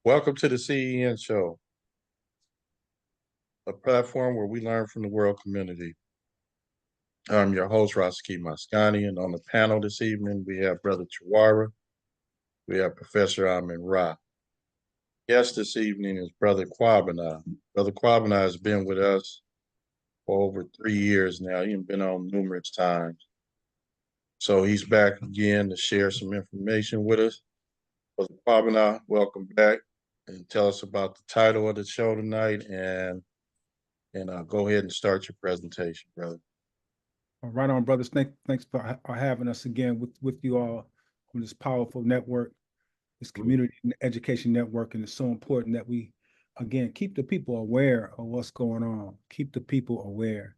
Welcome to the CEN show, a platform where we learn from the world community. I'm your host, Rasuli, and on the panel this evening, we have Brother Chawara, we have Professor Amin Ra. Guest this evening is Brother Kwabena. Brother Kwabena has been with us for over 3 years now. He's been on numerous times. So he's back again to share some information with us. Brother Kwabena, welcome back, and tell us about the title of the show tonight and go ahead and start your presentation, brother. Right on, brothers. Thanks for having us again with you all on this powerful network, this community education network. And it's so important that we, again, keep the people aware of what's going on, keep the people aware.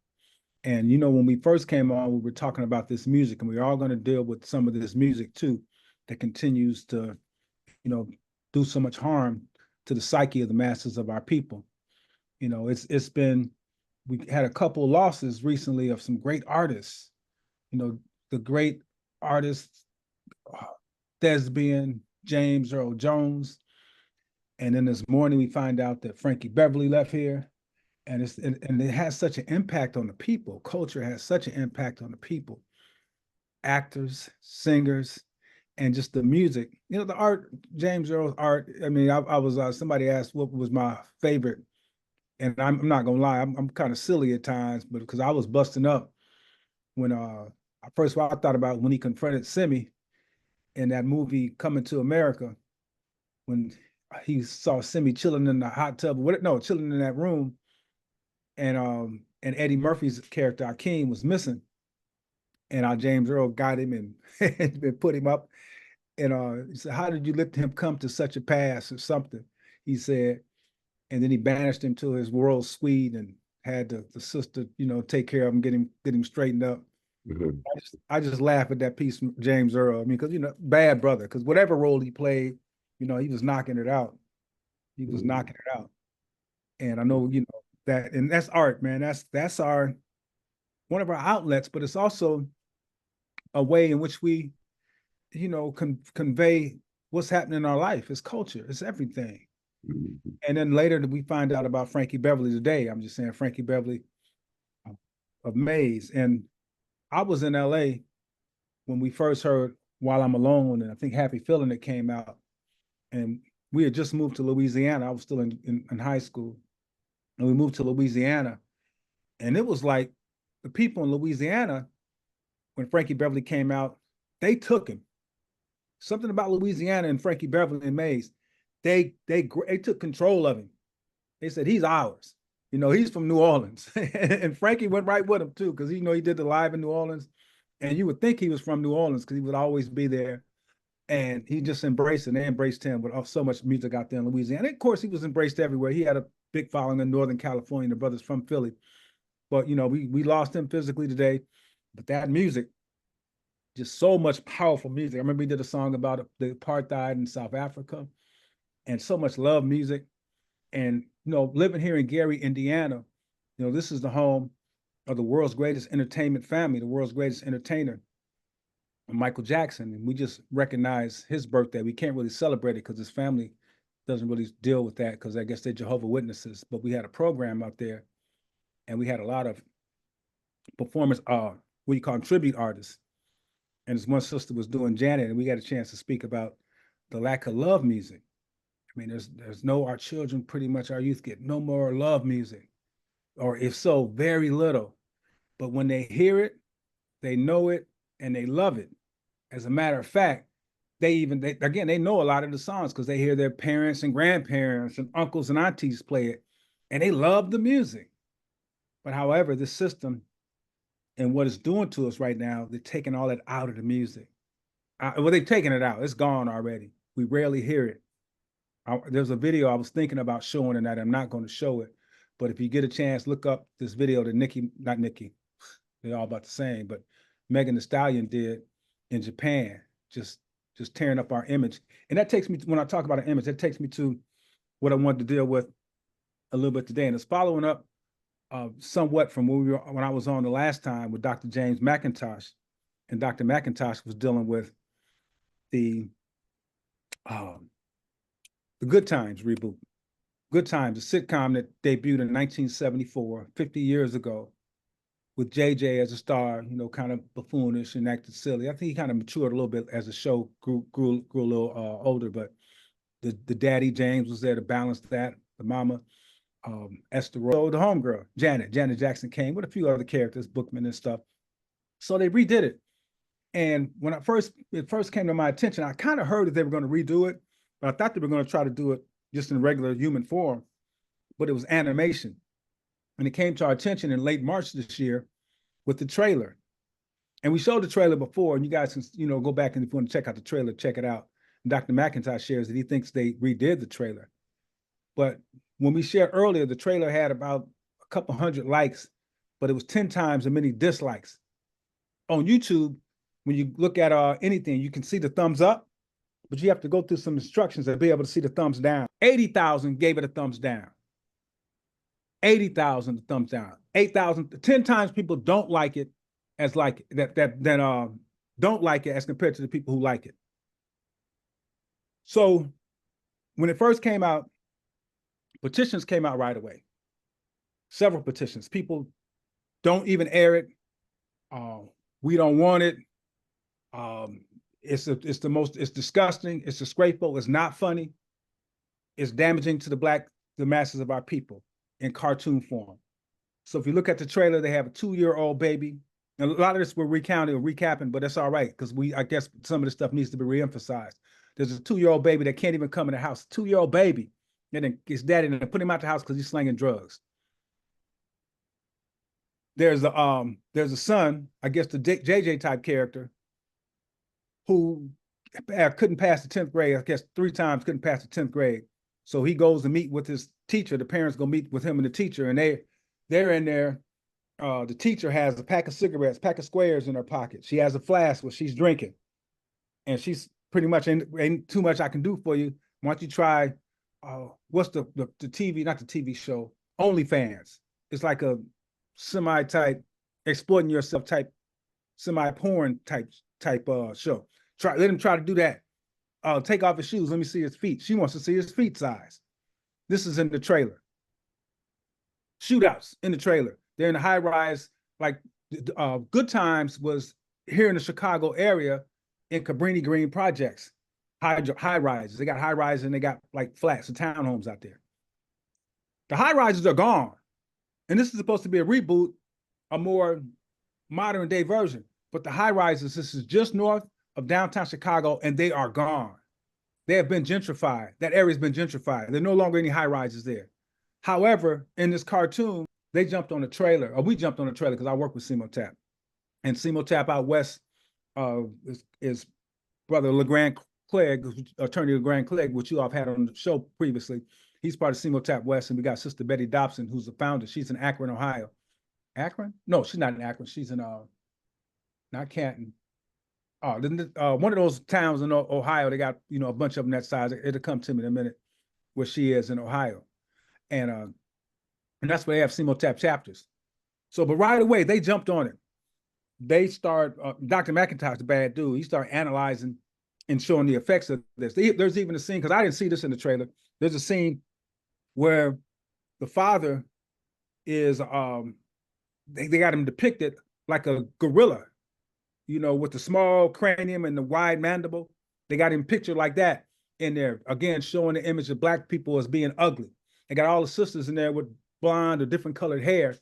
And, when we first came on, we were talking about this music, and we're all going to deal with some of this music too, that continues to, do so much harm to the psyche of the masses of our people. It's been, we had a couple of losses recently of some great artists, the great artists, Thespian, James Earl Jones. And then this morning we find out that Frankie Beverly left here. And it has such an impact on the people. Culture has such an impact on the people. Actors, singers, and just the music. The art, James Earl's art. I mean, I was somebody asked what was my favorite. And I'm not gonna lie, I'm kind of silly at times, but because I was busting up when first of all I thought about when he confronted Simi in that movie Coming to America, when he saw Simi chilling in the hot tub, chilling in that room, and Eddie Murphy's character Akeem was missing, and James Earl got him and put him up, and he said, "How did you let him come to such a pass or something?" He said. And then he banished him to his world suite and had the sister, take care of him, get him straightened up. Mm-hmm. I just laugh at that piece from James Earl. I mean, because bad brother. Because whatever role he played, he was knocking it out. He was knocking it out. And I know, that, and that's art, man. That's our one of our outlets, but it's also a way in which we, convey what's happening in our life. It's culture. It's everything. And then later we find out about Frankie Beverly today. I'm just saying Frankie Beverly of Maze. And I was in LA when we first heard While I'm Alone, and I think Happy Feeling that came out. And we had just moved to Louisiana. I was still in high school. And we moved to Louisiana. And it was like the people in Louisiana, when Frankie Beverly came out, they took him. Something about Louisiana and Frankie Beverly and Maze. They took control of him. They said, he's ours. He's from New Orleans. And Frankie went right with him too, because he did the live in New Orleans. And you would think he was from New Orleans because he would always be there. And he just embraced it. And they embraced him with so much music out there in Louisiana. And of course, he was embraced everywhere. He had a big following in Northern California, the brothers from Philly. But, we lost him physically today. But that music, just so much powerful music. I remember he did a song about the apartheid in South Africa. And so much love music. And, living here in Gary, Indiana, this is the home of the world's greatest entertainment family, the world's greatest entertainer, Michael Jackson. And we just recognize his birthday. We can't really celebrate it because his family doesn't really deal with that because I guess they're Jehovah's Witnesses. But we had a program out there and we had a lot of performance, what you call tribute artists. And this one sister was doing Janet, and we got a chance to speak about the lack of love music. I mean, there's no, our children, pretty much our youth get no more love music, or if so, very little. But when they hear it, they know it, and they love it. As a matter of fact, they know a lot of the songs because they hear their parents and grandparents and uncles and aunties play it, and they love the music. But however, this system and what it's doing to us right now, they're taking all that out of the music. Well, they're taking it out. It's gone already. We rarely hear it. There's a video I was thinking about showing and that I'm not going to show it. But if you get a chance, look up this video that not Nicki, they're all about the same, but Megan Thee Stallion did in Japan, just tearing up our image. And that takes me to, when I talk about an image, that takes me to what I wanted to deal with a little bit today. And it's following up somewhat from when I was on the last time with Dr. James McIntosh. And Dr. McIntosh was dealing with the the Good Times reboot. Good Times, a sitcom that debuted in 1974, 50 years ago, with JJ as a star, you know, kind of buffoonish and acted silly. I think he kind of matured a little bit as the show grew a little older, but the daddy James was there to balance that. The mama, Esther, the homegirl, Janet Jackson came with a few other characters, Bookman and stuff. So they redid it. And when it first came to my attention, I kind of heard that they were going to redo it, but I thought they were going to try to do it just in regular human form, but it was animation. And it came to our attention in late March this year with the trailer. And we showed the trailer before, and you guys can, you know, go back and if you want to check out the trailer, check it out. And Dr. McIntosh shares that he thinks they redid the trailer. But when we shared earlier, the trailer had about a couple hundred likes, but it was 10 times as many dislikes. On YouTube, when you look at anything, you can see the thumbs up, but you have to go through some instructions to be able to see the thumbs down. 80,000 gave it a thumbs down. 80,000 thumbs down. 8,000, 10 times people don't like it as like that don't like it as compared to the people who like it. So when it first came out, petitions came out right away. Several petitions. People don't even air it. We don't want it. It's disgusting. It's disgraceful. It's not funny. It's damaging to the masses of our people in cartoon form. So if you look at the trailer, they have a 2-year-old baby. And a lot of this we're recounting or recapping, but that's all right because I guess some of this stuff needs to be reemphasized. There's a 2-year-old baby that can't even come in the house. 2-year-old baby, and then his daddy and put him out the house because he's slinging drugs. There's a son, I guess the JJ type character, who couldn't pass the 10th grade. I guess 3 times couldn't pass the 10th grade. So he goes to meet with his teacher. The parents go meet with him and the teacher, and they're in there. The teacher has a pack of cigarettes, pack of squares in her pocket. She has a flask where she's drinking, and she's pretty much ain't too much I can do for you. Why don't you try? What's the TV? Not the TV show. OnlyFans. It's like a semi-type exploiting yourself type, semi-porn type show. Let him try to do that. Take off his shoes. Let me see his feet. She wants to see his feet size. This is in the trailer. Shootouts in the trailer. They're in the high rise. Like Good Times was here in the Chicago area in Cabrini Green projects, high rises. They got high rises and they got like flats and townhomes out there. The high rises are gone. And this is supposed to be a reboot, a more modern day version. But the high rises, this is just north of downtown Chicago, and they are gone. They have been gentrified. That area's been gentrified. There are no longer any high rises there. However, in this cartoon, they jumped on a trailer, or we jumped on a trailer because I work with CMOTAP. And CMOTAP out west is brother LeGrand Clegg, attorney LeGrand Clegg, which you all have had on the show previously. He's part of CMOTAP West, and we got Sister Betty Dobson, who's the founder. She's in Akron, Ohio. Akron? No, she's not in Akron. She's in not Canton. One of those towns in Ohio. They got a bunch of them that size. It'll come to me in a minute where she is in Ohio, and that's where they have CMOTAP chapters. So, but right away they jumped on it. They start. Dr. McIntosh, the bad dude, he started analyzing and showing the effects of this. There's even a scene because I didn't see this in the trailer. There's a scene where the father is they got him depicted like a gorilla, with the small cranium and the wide mandible. They got him pictured like that in there, again, showing the image of Black people as being ugly. They got all the sisters in there with blonde or different colored hair,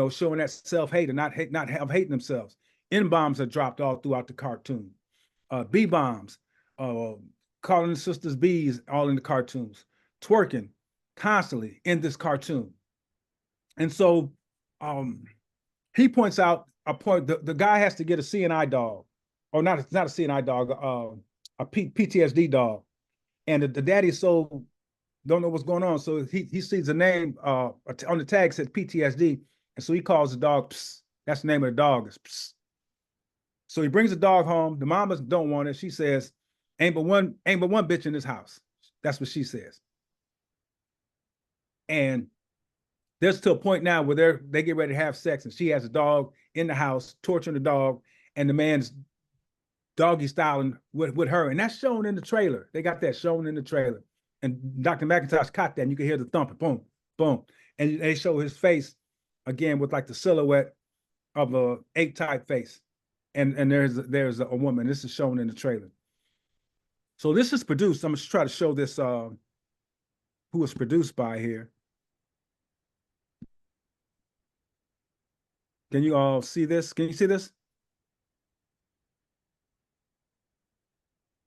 showing that self-hate and not hating themselves. N-bombs are dropped all throughout the cartoon. B-bombs, calling the sisters bees, all in the cartoons. Twerking constantly in this cartoon. And so he points out a point. The guy has to get a CNI dog, or not a CNI dog, a PTSD dog. And the daddy so don't know what's going on. So he sees the name on the tag says PTSD. And so he calls the dog, Psst. That's the name of the dog, is Psst. So he brings the dog home. The mamas don't want it. She says, ain't but one bitch in this house. That's what she says. And there's to a point now where they get ready to have sex, and she has a dog in the house, torturing the dog, and the man's doggy styling with her. And that's shown in the trailer. They got that shown in the trailer. And Dr. McIntosh caught that, and you could hear the thumping, boom, boom. And they show his face again with like the silhouette of a ape-type face. And there's a woman. This is shown in the trailer. So this is produced. I'm gonna try to show this who it's produced by here. Can you all see this? Can you see this?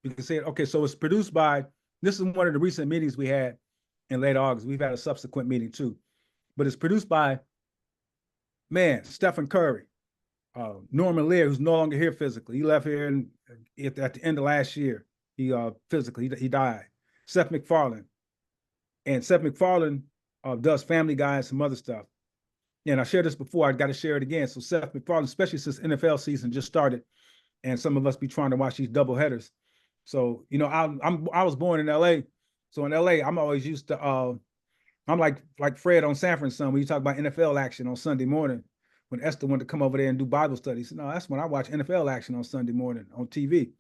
You can see it. Okay, so it's produced by, this is one of the recent meetings we had in late August. We've had a subsequent meeting too. But it's produced by, man, Stephen Curry, Norman Lear, who's no longer here physically. He left here at the end of last year. He physically, he died. Seth MacFarlane. And Seth MacFarlane does Family Guy and some other stuff. And I shared this before, I got to share it again. So Seth MacFarlane, especially since NFL season just started, and some of us be trying to watch these double headers. So, you know, I was born in LA. So in LA, I'm always used to I'm like Fred on Sanford and Son when you talk about NFL action on Sunday morning. When Esther wanted to come over there and do Bible studies, no, that's when I watch NFL action on Sunday morning on TV.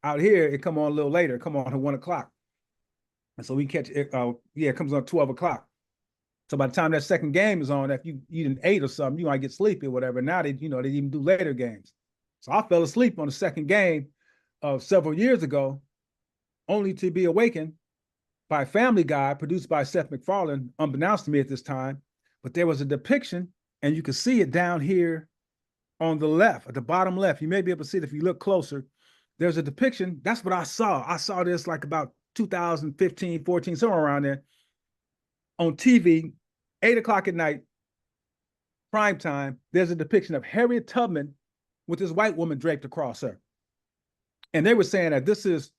Out here, it come on a little later, it come on at 1 o'clock. And so we catch it, it comes on 12 o'clock. So by the time that second game is on, if you didn't 8 or something, you might get sleepy or whatever. Now they even do later games. So I fell asleep on the second game of several years ago, only to be awakened by Family Guy, produced by Seth MacFarlane, unbeknownst to me at this time. But there was a depiction, and you can see it down here on the left, at the bottom left. You may be able to see it if you look closer. There's a depiction. That's what I saw. I saw this like about 2015, 14, somewhere around there on TV, 8 o'clock at night, prime time. There's a depiction of Harriet Tubman with this white woman draped across her. And they were saying that this is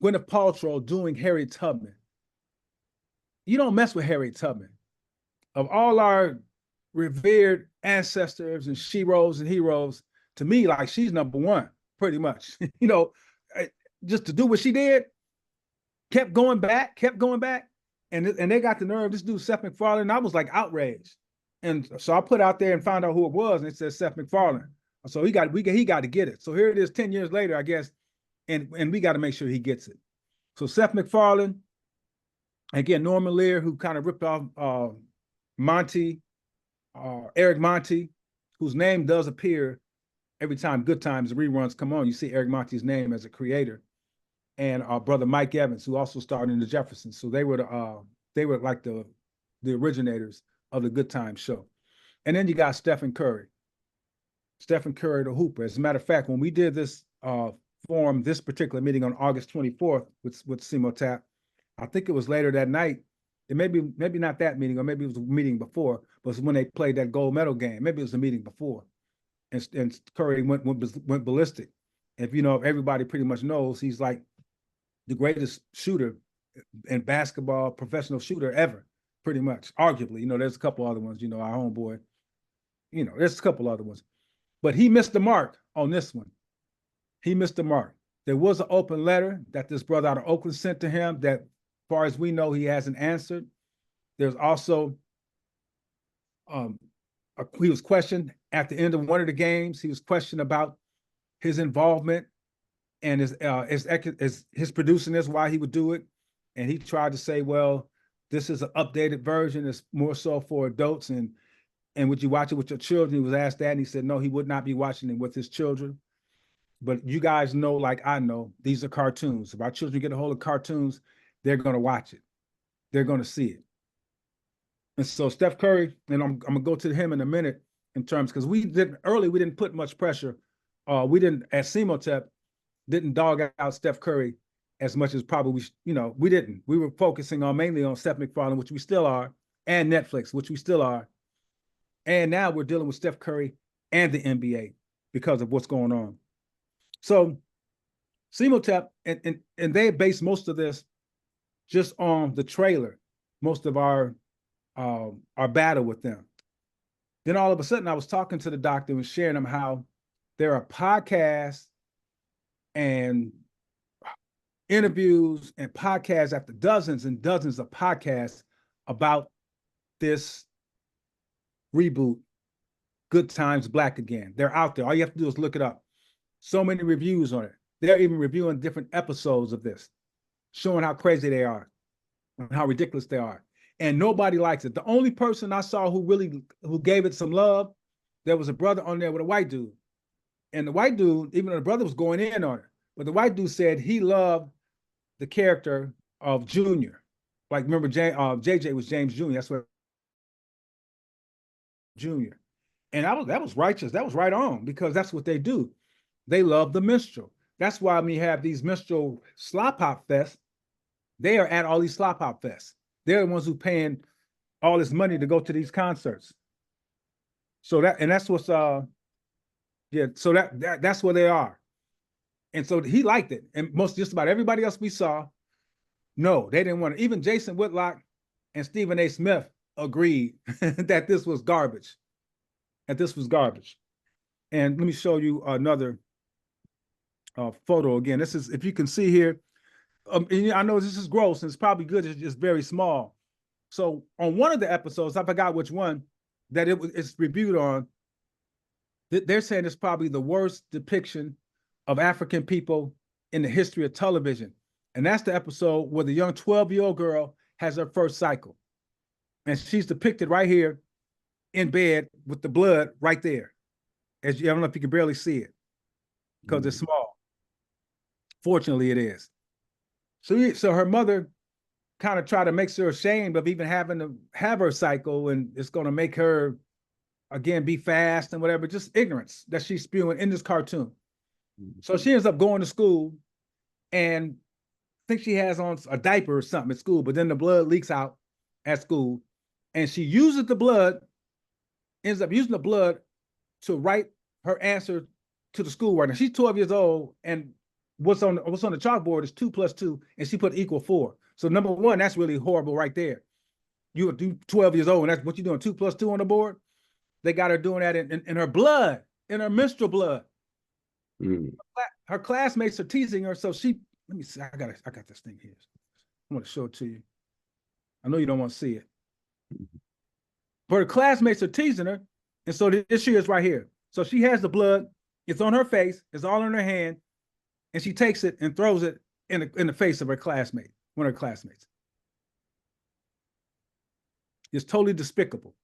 Gwyneth Paltrow doing Harriet Tubman. You don't mess with Harriet Tubman. Of all our revered ancestors and sheroes and heroes, to me, like, she's number one, pretty much. You know, just to do what she did, kept going back. And they got the nerve, this dude, Seth MacFarlane, I was like outraged. And so I put out there and found out who it was, and it said Seth MacFarlane. So he got to get it. So here it is 10 years later, I guess, and we got to make sure he gets it. So Seth MacFarlane, again, Norman Lear, who kind of ripped off Eric Monty, whose name does appear every time Good Times reruns come on. You see Eric Monty's name as a creator, and our brother Mike Evans, who also starred in The Jeffersons. So they were like the originators of the Good Times show. And then you got Stephen Curry, the Hooper. As a matter of fact, when we did this this particular meeting on August 24th with CMOTAP, I think it was later that night. It maybe not that meeting, or maybe it was a meeting before, but it was when they played that gold medal game. Maybe it was a meeting before. And Curry went ballistic. If everybody pretty much knows, he's like the greatest shooter in basketball, professional shooter ever, pretty much, arguably. There's a couple other ones, our homeboy, there's a couple other ones. But he missed the mark on this one. He missed the mark. There was an open letter that this brother out of Oakland sent to him that, as far as we know, he hasn't answered. There's also, he was questioned at the end of one of the games. He was questioned about his involvement and his producing this, why he would do it. And he tried to say, well, this is an updated version. It's more so for adults. And would you watch it with your children? He was asked that, and he said, no, he would not be watching it with his children. But you guys know, like I know, these are cartoons. If our children get a hold of cartoons, they're going to watch it. They're going to see it. And so Steph Curry, and I'm going to go to him in a minute in terms, because we didn't put much pressure. We didn't, at CMOTEP, didn't dog out Steph Curry as much as probably, we didn't. We were focusing mainly on Seth MacFarlane, which we still are, and Netflix, which we still are. And now we're dealing with Steph Curry and the NBA because of what's going on. So CMOTEP, and they base most of this just on the trailer, most of our battle with them. Then all of a sudden I was talking to the doctor and sharing them how there are podcasts and interviews and podcasts after dozens and dozens of podcasts about this reboot, Good Times Black Again. They're out there. All you have to do is look it up. So many reviews on it. They're even reviewing different episodes of this, showing how crazy they are. and how ridiculous they are. And nobody likes it. The only person I saw who gave it some love, there was a brother on there with a white dude. And the white dude, even though the brother was going in on it, but the white dude said he loved the character of Junior. Like, remember, JJ was James Jr. That's what Junior. And that was righteous. That was right on, because that's what they do. They love the minstrel. That's why we have these minstrel slop hop fests. They are at all these slop hop fests. They're the ones who paying all this money to go to these concerts. So that's what's yeah. So that's where they are. And so he liked it. And just about everybody else we saw, no, they didn't want it. Even Jason Whitlock and Stephen A. Smith agreed that this was garbage. That this was garbage. And let me show you another photo again. This is, if you can see here, I know this is gross and it's probably good. It's just very small. So on one of the episodes, I forgot which one that it's reviewed on, they're saying it's probably the worst depiction of African people in the history of television. And that's the episode where the young 12-year-old girl has her first cycle. And she's depicted right here in bed with the blood right there. I don't know if you can barely see it because it's small. Fortunately, it is. So her mother kind of tried to make her ashamed of even having to have her cycle, and it's going to make her, again, be fast and whatever, just ignorance that she's spewing in this cartoon. So she ends up going to school, and I think she has on a diaper or something at school, but then the blood leaks out at school, and she uses the blood, ends up using the blood to write her answer to the schoolwork. Now she's 12 years old, and what's on the chalkboard is 2 + 2, and she put = 4. So number one, that's really horrible right there. You would do 12 years old, and that's what you're doing, 2 + 2 on the board. They got her doing that in her blood, in her menstrual blood. Her classmates are teasing her, so she, let me see, I got this thing here. I want to show it to you. I know you don't want to see it. But her classmates are teasing her, and so this she is right here. So she has the blood, it's on her face, it's all in her hand, and she takes it and throws it in the face of her classmate, one of her classmates. It's totally despicable.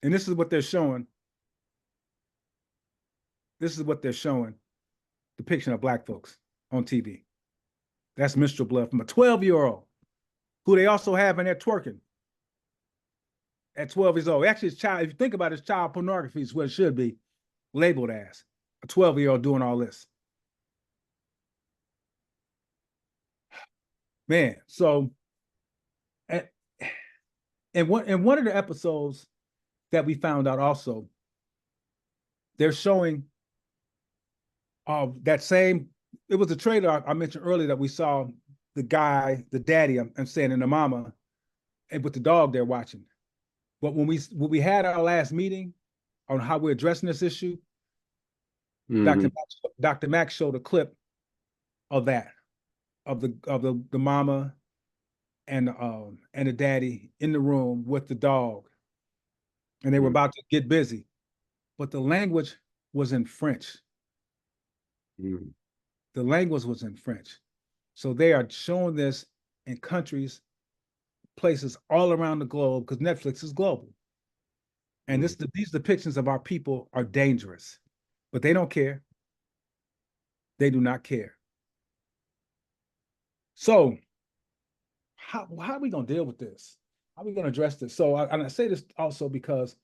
And this is what they're showing. This is what they're showing, depiction of Black folks on TV. That's menstrual blood from a 12-year-old, who they also have in there twerking at 12 years old. Actually, it's child, if you think about it, it's child pornography is what it should be labeled as, a 12-year-old doing all this. Man, so in one of the episodes that we found out also, they're showing that same, it was a trailer I mentioned earlier that we saw the guy, the daddy, I'm saying, and the mama, and with the dog they're watching. But when we had our last meeting on how we're addressing this issue, Dr. Max showed a clip of that, of the mama and the daddy in the room with the dog, and they were about to get busy, but the language was in French. The language was in French. So they are showing this in countries, places all around the globe, because Netflix is global. And these depictions of our people are dangerous, but they don't care. They do not care. So how are we going to deal with this? How are we going to address this? So I say this also because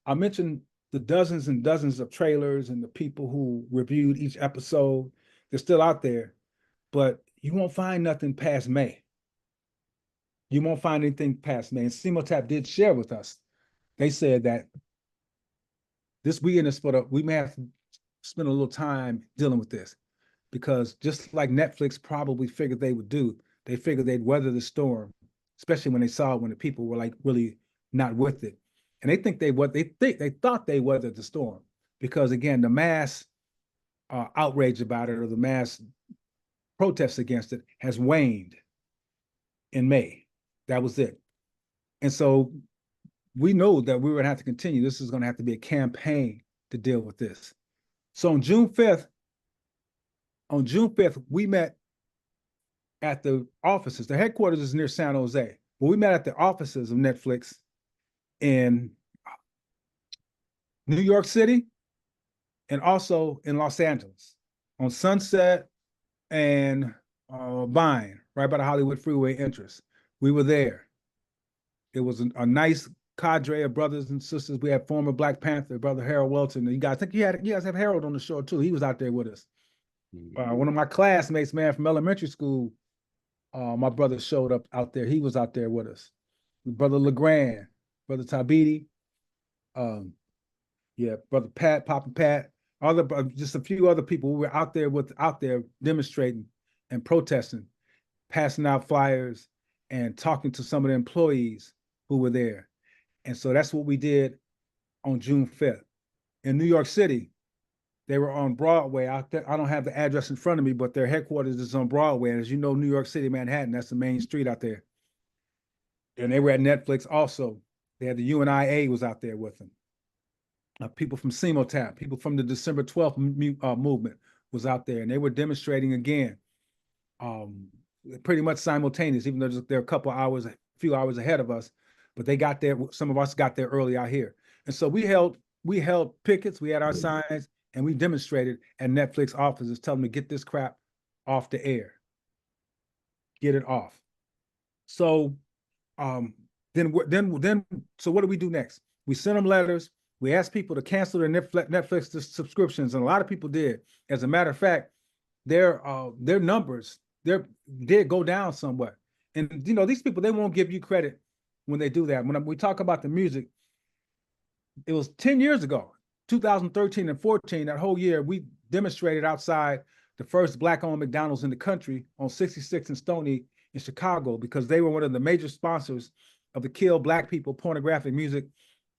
I mentioned the dozens and dozens of trailers and the people who reviewed each episode. They're still out there, but you won't find nothing past May. You won't find anything past May. And CMOTAP did share with us. They said that we may have to spend a little time dealing with this, because just like Netflix probably figured they would do, they figured they'd weather the storm, especially when the people were like really not with it. And they thought they weathered the storm, because again, the mass outrage about it, or the mass protests against it, has waned in May. That was it. And so we know that we're going to have to continue. This is going to have to be a campaign to deal with this. So on June 5th, we met at the offices. The headquarters is near San Jose, but we met at the offices of Netflix in New York City and also in Los Angeles on Sunset and Vine, right by the Hollywood Freeway entrance. We were there. It was a nice cadre of brothers and sisters. We had former Black Panther, brother Harold Welton. You guys, I think you guys have Harold on the show too. He was out there with us. One of my classmates, man, from elementary school, my brother showed up out there. He was out there with us. Brother LeGrand, brother Tabidi, yeah, brother Pat, Papa Pat, just a few other people who were out there demonstrating and protesting, passing out flyers and talking to some of the employees who were there. And so that's what we did on June 5th. In New York City, they were on Broadway out there. I don't have the address in front of me, but their headquarters is on Broadway. And as you know, New York City, Manhattan, that's the main street out there. And they were at Netflix also. They had the UNIA was out there with them. People from CEMOTAP, people from the December 12th movement was out there. And they were demonstrating again, pretty much simultaneous, even though they're a few hours ahead of us. But they got there, some of us got there early out here. And so we held pickets, we had our signs, and we demonstrated at Netflix offices, telling them to get this crap off the air. Get it off. So then so what do we do next? We sent them letters. We asked people to cancel their Netflix subscriptions, and a lot of people did. As a matter of fact, their numbers did go down somewhat. And you know, these people, they won't give you credit when they do that. When we talk about the music, it was 10 years ago, 2013 and 14, that whole year, we demonstrated outside the first Black-owned McDonald's in the country on 66th and Stony in Chicago, because they were one of the major sponsors of the Kill Black People pornographic music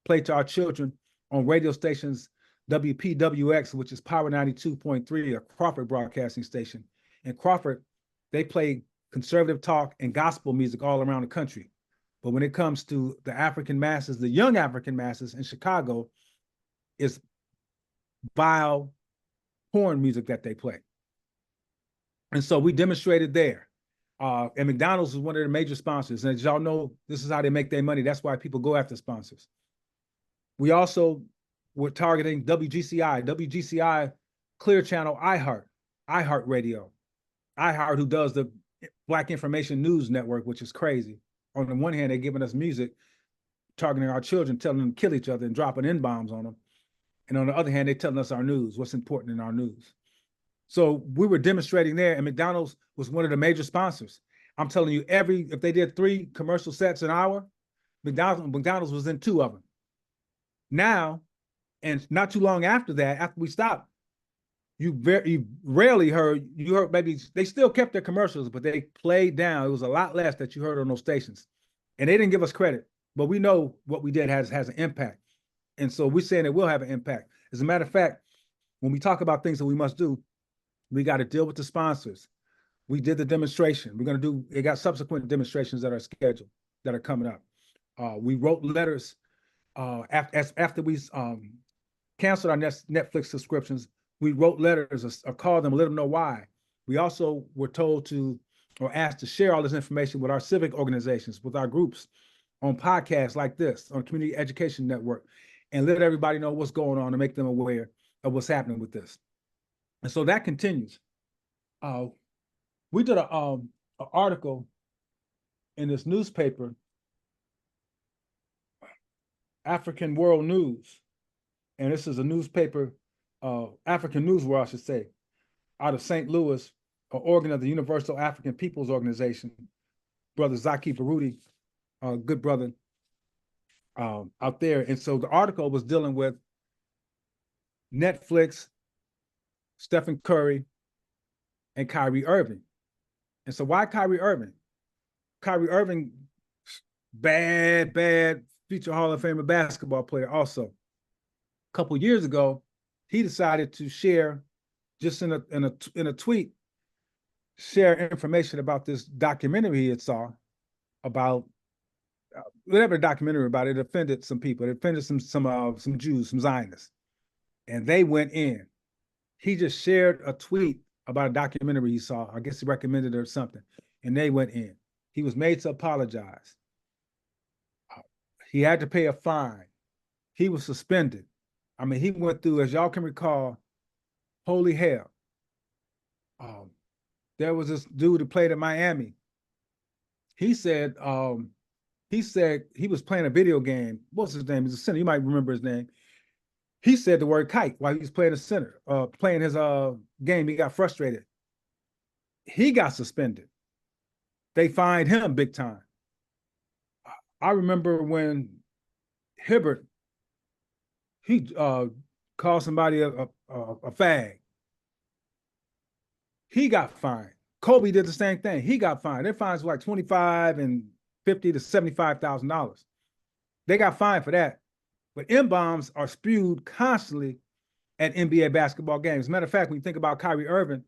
played to our children on radio stations, WPWX, which is Power 92.3, a Crawford broadcasting station. In Crawford, they play conservative talk and gospel music all around the country. But when it comes to the African masses, the young African masses in Chicago, it's vile porn music that they play. And so we demonstrated there. And McDonald's is one of the major sponsors. And as y'all know, this is how they make their money. That's why people go after sponsors. We also were targeting WGCI, Clear Channel, iHeart Radio. iHeart, who does the Black Information News Network, which is crazy. On the one hand, they're giving us music, targeting our children, telling them to kill each other and dropping N-bombs on them. And on the other hand, they're telling us our news, what's important in our news. So we were demonstrating there, and McDonald's was one of the major sponsors. I'm telling you, if they did 3 commercial sets an hour, McDonald's was in 2 of them. Now, and not too long after that, after we stopped, you rarely heard, maybe they still kept their commercials, but they played down. It was a lot less that you heard on those stations. And they didn't give us credit, but we know what we did has an impact. And so we're saying it will have an impact. As a matter of fact, when we talk about things that we must do, we got to deal with the sponsors. We did the demonstration. They got subsequent demonstrations that are scheduled, that are coming up. We wrote letters after we canceled our Netflix subscriptions. We wrote letters or called them, let them know why. We also were told or asked to share all this information with our civic organizations, with our groups, on podcasts like this, on Community Education Network, and let everybody know what's going on and make them aware of what's happening with this. And so that continues. We did an article in this newspaper, African World News, and this is a newspaper, African News World, I should say, out of St. Louis, an organ of the Universal African Peoples Organization. Brother Zaki Baruti, good brother, out there. And so the article was dealing with Netflix, Stephen Curry, and Kyrie Irving. And so why Kyrie Irving? Kyrie Irving, bad future Hall of Famer basketball player also. A couple years ago, he decided to share, just in a tweet, share information about this documentary he had saw about whatever documentary about it. Offended some people. It offended some Jews, some Zionists, and they went in. He just shared a tweet about a documentary he saw. I guess he recommended it or something, and they went in. He was made to apologize. He had to pay a fine. He was suspended. I mean, he went through, as y'all can recall, holy hell. There was this dude who played at Miami. He said he was playing a video game. What's his name? He's a center. You might remember his name. He said the word kite while he was playing the center, playing his game. He got frustrated. He got suspended. They fined him big time. I remember when Hibbert, he called somebody a fag. He got fined. Kobe did the same thing. He got fined. Their fines were like $25 and $50 to $75,000. They got fined for that. But M-bombs are spewed constantly at NBA basketball games. As a matter of fact, when you think about Kyrie Irving,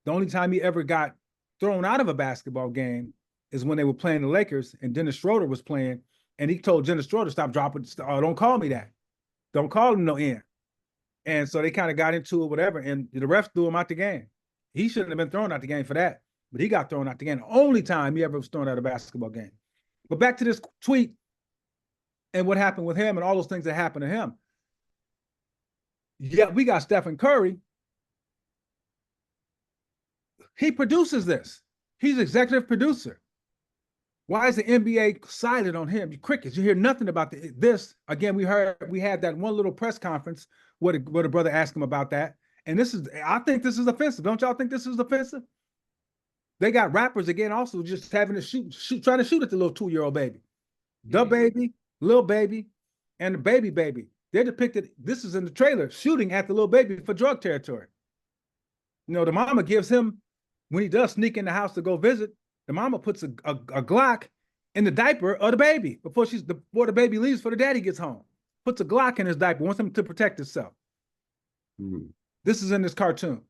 the only time he ever got thrown out of a basketball game is when they were playing the Lakers and Dennis Schroeder was playing, and he told Dennis Schroeder, stop dropping, don't call me that. Don't call him no N. And so they kind of got into it, whatever, and the refs threw him out the game. He shouldn't have been thrown out the game for that, but he got thrown out the game. The only time he ever was thrown out of a basketball game. But back to this tweet and what happened with him and all those things that happened to him. Yeah, we got Stephen Curry. He produces this. He's executive producer. Why is the NBA silent on him? You crickets. You hear nothing about this. Again, we had that one little press conference where the brother asked him about that. And I think this is offensive. Don't y'all think this is offensive? They got rappers again also just having to trying to shoot at the little 2-year-old baby. The baby, little baby, and the baby. They're depicted, this is in the trailer, shooting at the little baby for drug territory. You know, the mama gives him, when he does sneak in the house to go visit, the mama puts a Glock in the diaper of the baby before the baby leaves for the daddy gets home. Puts a Glock in his diaper, wants him to protect himself. Mm-hmm. This is in this cartoon.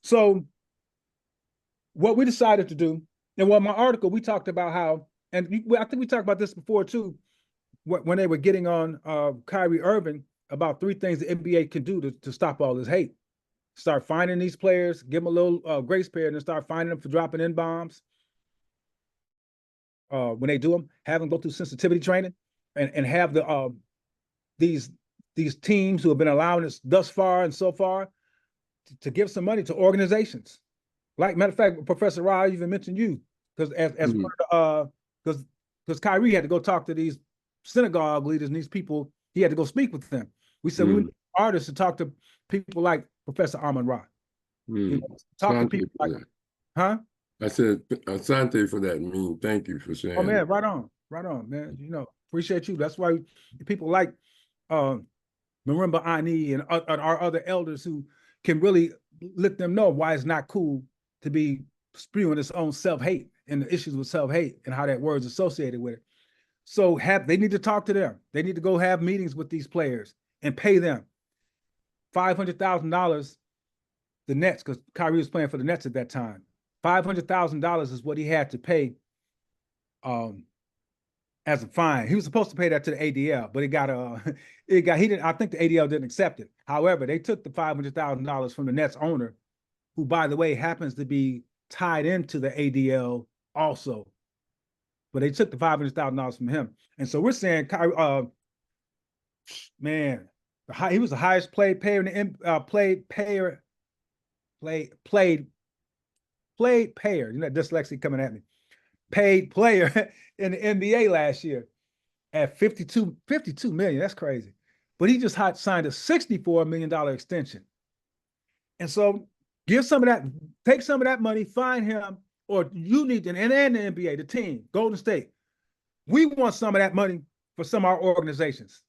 So what we decided to do, and my article, we talked about how, and I think we talked about this before too, when they were getting on Kyrie Irving about 3 things the NBA can do to stop all this hate. Start finding these players, give them a little grace period, and start finding them for dropping in bombs. When they do them, have them go through sensitivity training, and have these teams who have been allowing this thus far and so far to give some money to organizations. Like, matter of fact, Professor Ra even mentioned you, because as because Kyrie had to go talk to these synagogue leaders and these people, he had to go speak with them. We said we need artists to talk to people like Professor Amon Ra. You know, talk to people like, huh? I said, Asante for that. Thank you for saying. Oh man, right on, man. You know, appreciate you. That's why people like Marimba Ani and our other elders who can really let them know why it's not cool to be spewing its own self-hate and the issues with self-hate and how that word's associated with it. So they need to talk to them. They need to go have meetings with these players and pay them $500,000. The Nets, because Kyrie was playing for the Nets at that time. $500,000 is what he had to pay as a fine. He was supposed to pay that to the ADL, but I think the ADL didn't accept it. However, they took the $500,000 from the Nets owner, who, by the way, happens to be tied into the ADL also. But they took the $500,000 from him. And so we're saying, man, he was the highest paid player in the played payer. You know, dyslexia coming at me. Paid player in the NBA last year at 52 million. That's crazy. But he just signed a $64 million extension. And so give some of that, take some of that money, find him, or you need to, and the NBA, the team, Golden State. We want some of that money for some of our organizations.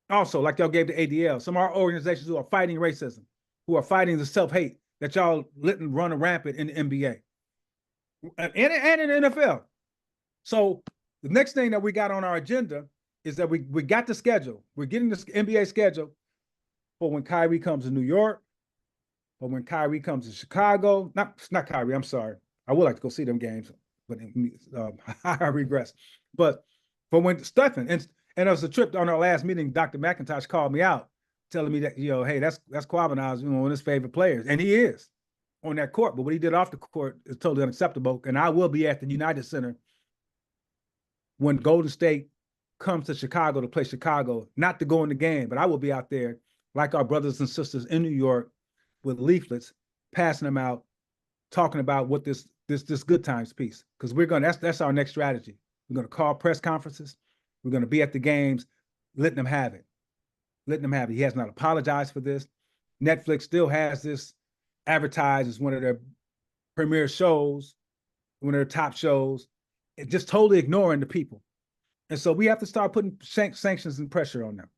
Also, like y'all gave the ADL, some of our organizations who are fighting racism, who are fighting the self-hate that y'all letting run rampant in the NBA and in the NFL. So the next thing that we got on our agenda is that we got the schedule. We're getting the NBA schedule for when Kyrie comes to New York, or when Kyrie comes to Chicago. Not Kyrie, I'm sorry. I would like to go see them games, but I regress. But for when Stephen, and it was a trip on our last meeting, Dr. McIntosh called me out, telling me that, hey, that's Kwabena's, one of his favorite players. And he is. on that court, but what he did off the court is totally unacceptable. And I will be at the United Center when Golden State comes to Chicago to play Chicago, not to go in the game, but I will be out there like our brothers and sisters in New York with leaflets, passing them out, talking about what this good times piece, because that's our next strategy. We're gonna call press conferences. We're gonna be at the games, letting them have it. He has not apologized for this. Netflix still has this advertised as one of their premier shows, one of their top shows, and just totally ignoring the people. And so we have to start putting sanctions and pressure on them.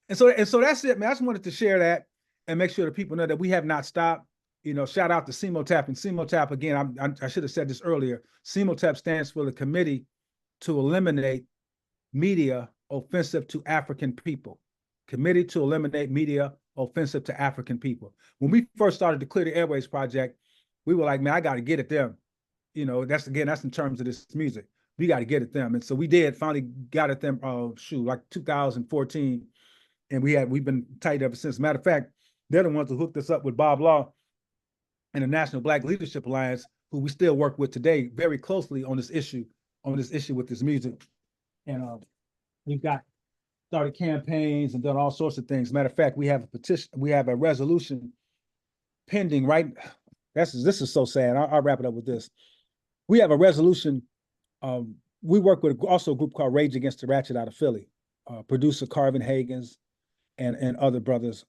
And so that's it, man. I just wanted to share that and make sure that people know that we have not stopped. You know, shout out to CEMOTAP. And CEMOTAP, again, I should have said this earlier. CEMOTAP stands for the Committee to Eliminate Media Offensive to African People. Committee to Eliminate Media Offensive to African People. When we first started the Clear the Airways project, we were like, man, I got to get at them. You know, that's in terms of this music. We got to get at them. And so we finally got at them, like 2014. And we've been tight ever since. Matter of fact, they're the ones who hooked us up with Bob Law and the National Black Leadership Alliance, who we still work with today very closely on this issue with this music. And we've started campaigns and done all sorts of things. Matter of fact, we have a petition, we have a resolution pending, right? This is so sad. I'll wrap it up with this. We have a resolution. We work with also a group called Rage Against the Ratchet out of Philly. Producer Carvin Hagens and other brothers.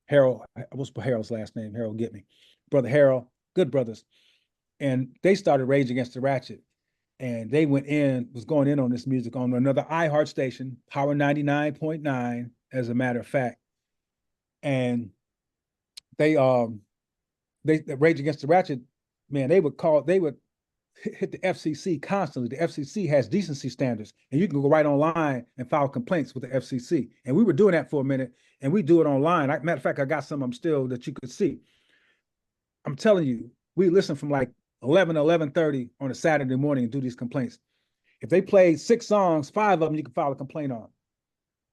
Harold, what's Harold's last name? Harold, get me. Brother Harold, good brothers. And they started Rage Against the Ratchet. And they was going in on this music on another iHeart station, Power 99.9, as a matter of fact. And they Rage Against the Ratchet, man, they would hit the FCC constantly. The FCC has decency standards, and you can go right online and file complaints with the FCC. And we were doing that for a minute, and we do it online. Matter of fact, I got some of them still that you could see. I'm telling you, we listen from like 11 to 11:30 on a Saturday morning and do these complaints. If they played 6 songs, 5 of them you can file a complaint on.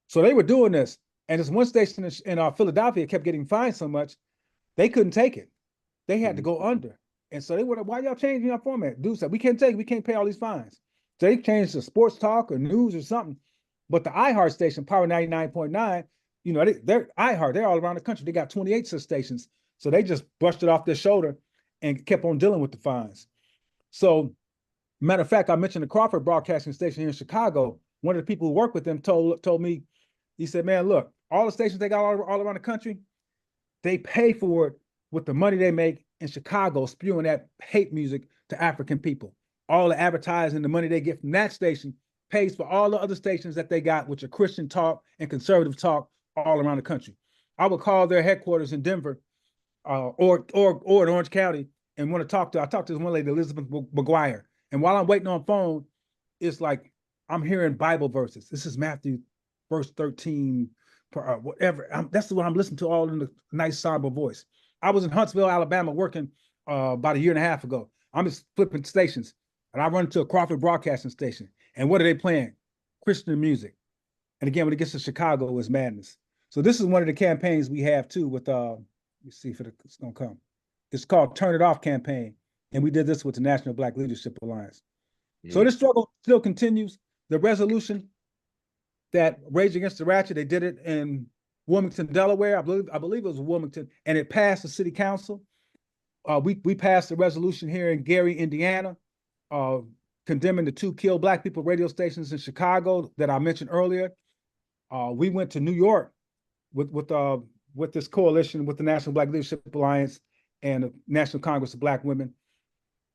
So they were doing this, and this one station in Philadelphia kept getting fined so much, they couldn't take it. They had to go under. And so they were like, why y'all changing our format? Dude said, we can't pay all these fines. So they changed to sports talk or news or something. But the iHeart station, Power 99.9, you know, they're iHeart, they're all around the country. They got 28 such stations. So they just brushed it off their shoulder and kept on dealing with the fines. So, matter of fact, I mentioned the Crawford Broadcasting Station here in Chicago. One of the people who work with them told me, he said, man, look, all the stations they got all around the country, they pay for it with the money they make in Chicago, spewing that hate music to African people. All the advertising, the money they get from that station pays for all the other stations that they got, which are Christian talk and conservative talk all around the country. I would call their headquarters in Denver or in Orange County and want to talk to. I talked to this one lady, Elizabeth McGuire, and while I'm waiting on phone, it's like I'm hearing Bible verses. This is Matthew, verse 13, whatever. That's what I'm listening to, all in a nice somber voice. I was in Huntsville, Alabama, working about a year and a half ago. I'm just flipping stations, and I run into a Crawford Broadcasting Station. And what are they playing? Christian music. And again, when it gets to Chicago, it's madness. So this is one of the campaigns we have too with, let me see if it's gonna come. It's called Turn It Off campaign. And we did this with the National Black Leadership Alliance. So this struggle still continues. The resolution that Rage Against the Ratchet, they did it in Wilmington, Delaware. I believe it was Wilmington, and it passed the city council. We passed the resolution here in Gary, Indiana, condemning the 2 Kill Black People radio stations in Chicago that I mentioned earlier. We went to New York with this coalition with the National Black Leadership Alliance and the National Congress of Black Women.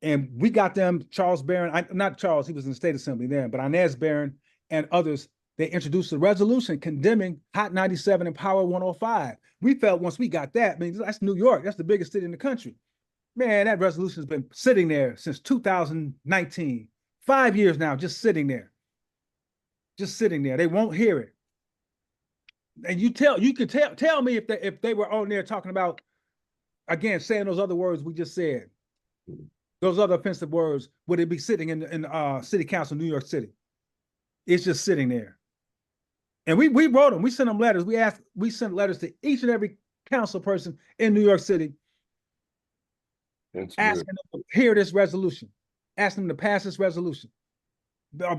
And we got them, Charles Barron, not Charles, he was in the State Assembly then, but Inez Barron and others, they introduced a resolution condemning Hot 97 and Power 105. We felt once we got that, I mean, that's New York, that's the biggest city in the country. Man, that resolution has been sitting there since 2019, 5 years now, just sitting there. They won't hear it. And you could tell me if they were on there talking about, again, saying those other words we just said, those other offensive words, would it be sitting in City Council, New York City? It's just sitting there. And we wrote them, we sent them letters. We sent letters to each and every council person in New York City That's asking good. them to hear this resolution, asking them to pass this resolution.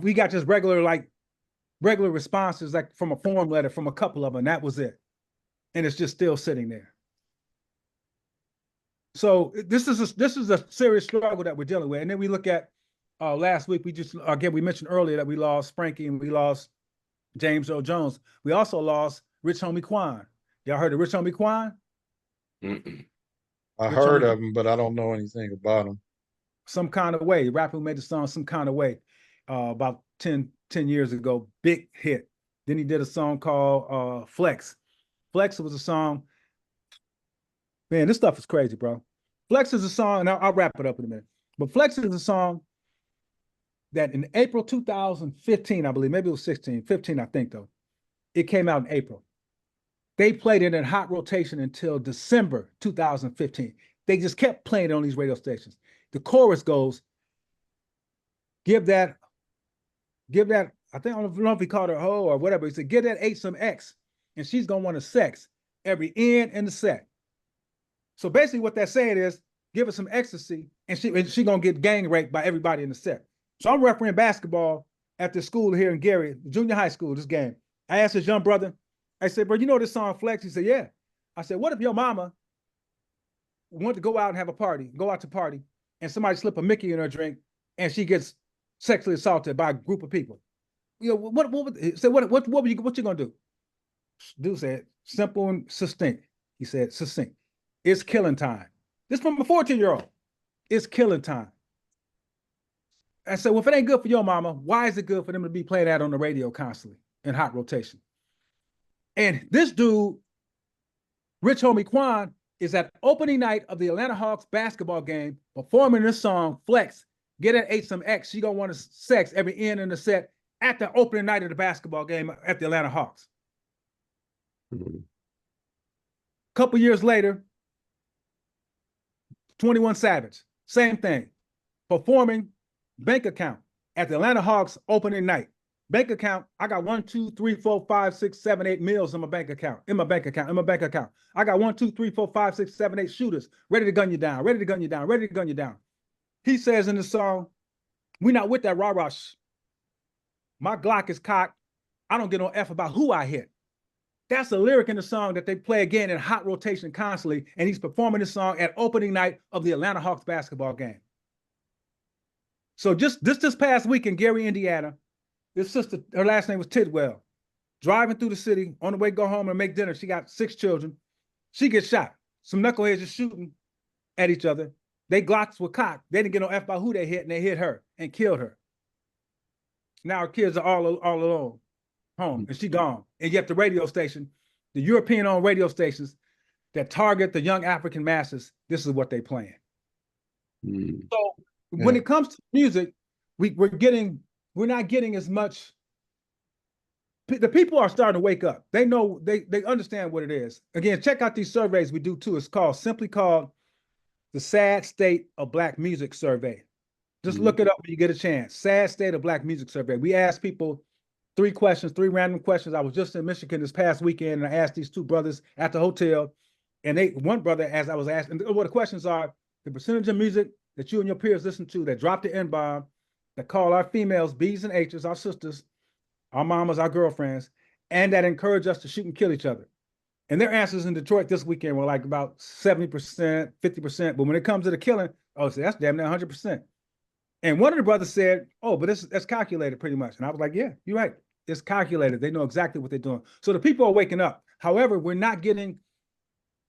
We got just regular responses, like from a form letter from a couple of them. That was it. And it's just still sitting there. So this is a serious struggle that we're dealing with. And then we look at last week, we mentioned earlier that we lost Frankie and we lost James Earl Jones. We also lost Rich Homie Quan. Y'all heard of Rich Homie Quan? I Rich heard Homie, of him, but I don't know anything about him. Some Kind of Way. The rapper who made the song Some Kind of Way about 10 years ago. Big hit. Then he did a song called Flex. Flex was a song. Man, this stuff is crazy, bro. Flex is a song, and I'll wrap it up in a minute. But Flex is a song that in April 2015, I believe, maybe it was 15, I think, though. It came out in April. They played it in hot rotation until December 2015. They just kept playing it on these radio stations. The chorus goes, give that, I think, I don't know if he called her a hoe or whatever. He said, give that H some X, and she's going to want to sex every end in the set. So basically what that's saying is, give her some ecstasy, and she going to get gang raped by everybody in the set. So I'm refereeing basketball at the school here in Gary, junior high school, this game. I asked this young brother, I said, bro, you know this song Flex? He said, yeah. I said, what if your mama wanted to go out and have a party, go out to party, and somebody slip a Mickey in her drink, and she gets sexually assaulted by a group of people? You know, what you gonna do? Dude said, simple and succinct. He said, succinct. It's killing time. This from a 14-year-old. It's killing time. I said, well, if it ain't good for your mama, why is it good for them to be playing that on the radio constantly in hot rotation? And this dude, Rich Homie Quan, is at opening night of the Atlanta Hawks basketball game performing this song, Flex. Get that H some X. She gonna want to sex every end in the set at the opening night of the basketball game at the Atlanta Hawks. Couple years later, 21 Savage, same thing, performing Bank Account at the Atlanta Hawks opening night. Bank account, I got 1, 2, 3, 4, 5, 6, 7, 8 meals in my bank account. I got 1, 2, 3, 4, 5, 6, 7, 8 shooters ready to gun you down, ready to gun you down, ready to gun you down. He says in the song, we not with that rah-rah. My Glock is cocked. I don't get no F about who I hit. That's a lyric in the song that they play again in hot rotation constantly, and he's performing this song at opening night of the Atlanta Hawks basketball game. So just this past week in Gary, Indiana, this sister, her last name was Tidwell, driving through the city on the way to go home and make dinner. She got 6 children. She gets shot. Some knuckleheads just shooting at each other. They Glocks were cocked. They didn't get no F by who they hit, and they hit her and killed her. Now her kids are all alone home, and she gone. And yet the radio station, the European-owned radio stations that target the young African masses, this is what they playing. So when it comes to music, we're not getting as much. The people are starting to wake up. They know, they understand what it is. Again, check out these surveys we do too. It's simply called the Sad State of Black Music Survey. Just look it up when you get a chance. Sad State of Black Music Survey. We asked people 3 random questions. I was just in Michigan this past weekend, and I asked these 2 brothers at the hotel, and one brother, as I was asking, what the questions are: the percentage of music that you and your peers listen to that drop the N-bomb, that call our females B's and H's, our sisters, our mamas, our girlfriends, and that encourage us to shoot and kill each other. And their answers in Detroit this weekend were like about 70%, 50%. But when it comes to the killing, oh, so that's damn near 100%. And one of the brothers said, oh, but that's calculated pretty much. And I was like, yeah, you're right. It's calculated. They know exactly what they're doing. So the people are waking up. However, we didn't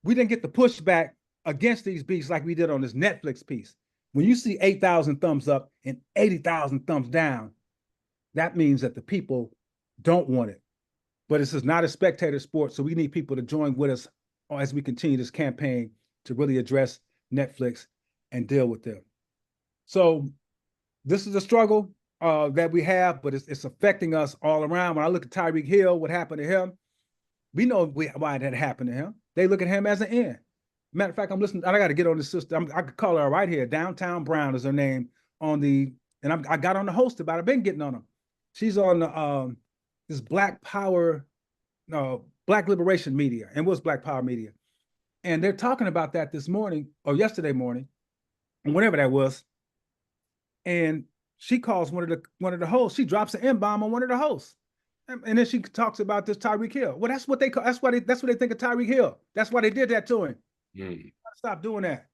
get the pushback against these beats like we did on this Netflix piece. When you see 8,000 thumbs up and 80,000 thumbs down, that means that the people don't want it. But this is not a spectator sport, so we need people to join with us as we continue this campaign to really address Netflix and deal with them. So this is a struggle that we have, but it's affecting us all around. When I look at Tyreek Hill, what happened to him, we know why that happened to him. They look at him as an end. Matter of fact, I'm listening. I got to get on this sister. I could call her right here. Downtown Brown is her name on the, and I got on the host about it. I've been getting on them. She's on this Black Power, Black Liberation Media, and what's Black Power Media, and they're talking about that this morning or yesterday morning, whatever that was. And she calls one of the hosts. She drops an M-bomb on one of the hosts. And then she talks about this Tyreek Hill. Well, that's what they call. That's what they think of Tyreek Hill. That's why they did that to him. Stop doing that.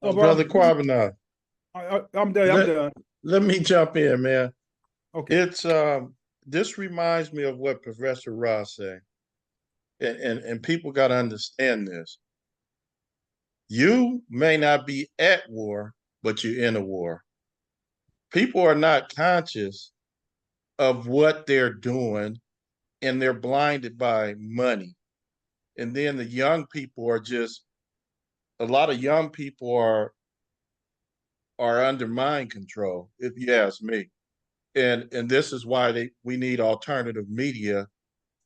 Well, Brother Kwabena, I'm done. Let me jump in, man. Okay. It's this reminds me of what Professor Ross said, and people got to understand this. You may not be at war, but you're in a war. People are not conscious of what they're doing, and they're blinded by money. And then the young people are just a lot of young people are under mind control, if you ask me. And this is why we need alternative media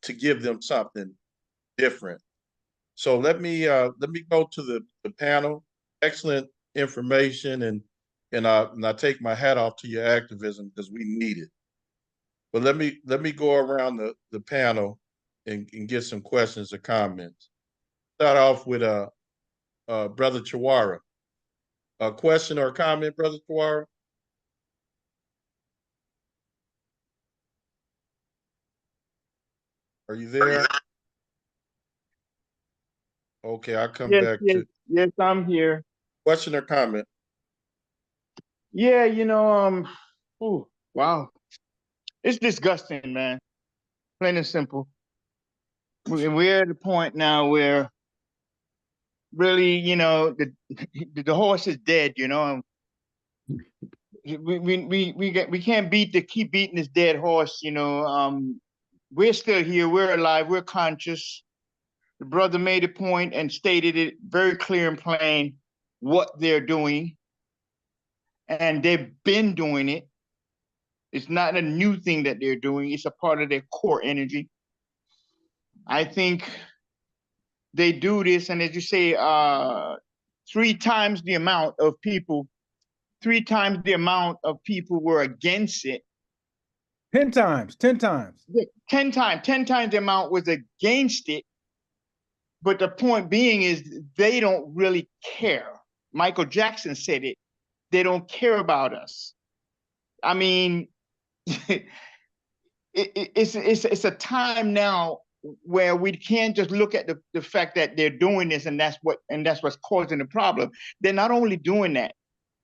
to give them something different. So let me go to the panel. Excellent information, and I take my hat off to your activism because we need it. But let me go around the panel and get some questions or comments. Start off with Brother Chawara. A question or a comment, Brother Chawara? Are you there? Okay, I'll come back to Yes, I'm here. question or comment. Yeah, oh, wow. It's disgusting, man. Plain and simple. We're at the point now where really, the horse is dead, We can't keep beating this dead horse, We're still here, we're alive, we're conscious. The brother made a point and stated it very clear and plain what they're doing. And they've been doing it. It's not a new thing that they're doing. It's a part of their core energy. I think they do this, and as you say, 3 times the amount of people, 3 times the amount of people were against it. 10 times. 10 times the amount was against it. But the point being is they don't really care. Michael Jackson said it. They don't care about us. I mean, it's a time now where we can't just look at the fact that they're doing this and that's what's causing the problem. They're not only doing that,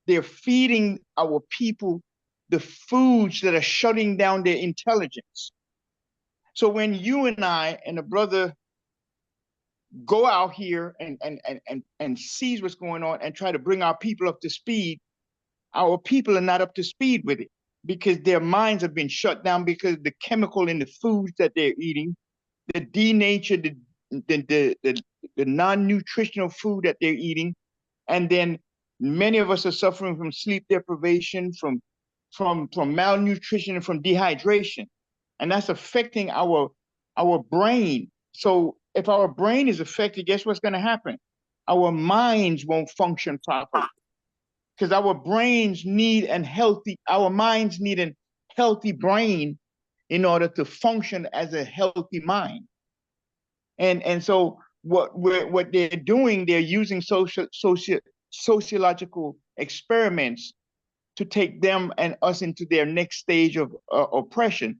they're feeding our people the foods that are shutting down their intelligence. So when you and I and the brother go out here and sees what's going on and try to bring our people up to speed, our people are not up to speed with it because their minds have been shut down because the chemical in the foods that they're eating, the denatured, the non-nutritional food that they're eating, and then many of us are suffering from sleep deprivation, from malnutrition, and from dehydration, and that's affecting our brain. So if our brain is affected, guess what's going to happen? Our minds won't function properly because our minds need a healthy brain in order to function as a healthy mind. And so what they're doing, they're using sociological experiments to take them and us into their next stage of oppression.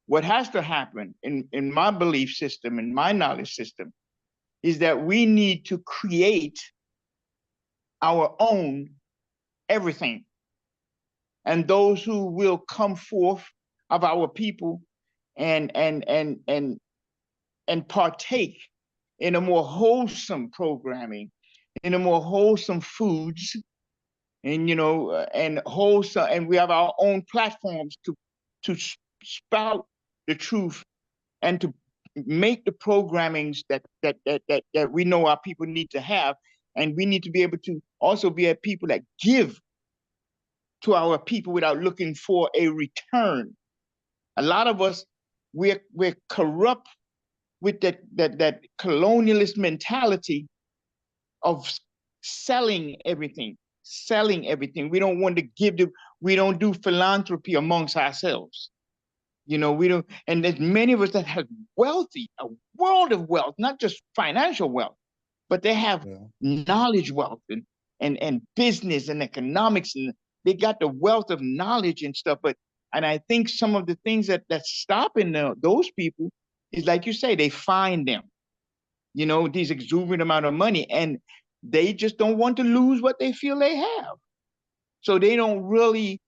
What has to happen in my belief system, in my knowledge system, is that we need to create our own everything. And those who will come forth of our people and partake in a more wholesome programming, in a more wholesome foods, and and wholesome, and we have our own platforms to spout the truth and to make the programmings that we know our people need to have, and we need to be able to also be a people that give to our people without looking for a return. A lot of us, we're corrupt with that colonialist mentality of selling everything. We don't want to give we don't do philanthropy amongst ourselves. We don't, and there's many of us that have a world of wealth, not just financial wealth, but they have knowledge wealth and business and economics, and they got the wealth of knowledge and stuff. And I think some of the things that's stopping those people is, like you say, they find them, these exuberant amount of money, and they just don't want to lose what they feel they have. So they don't really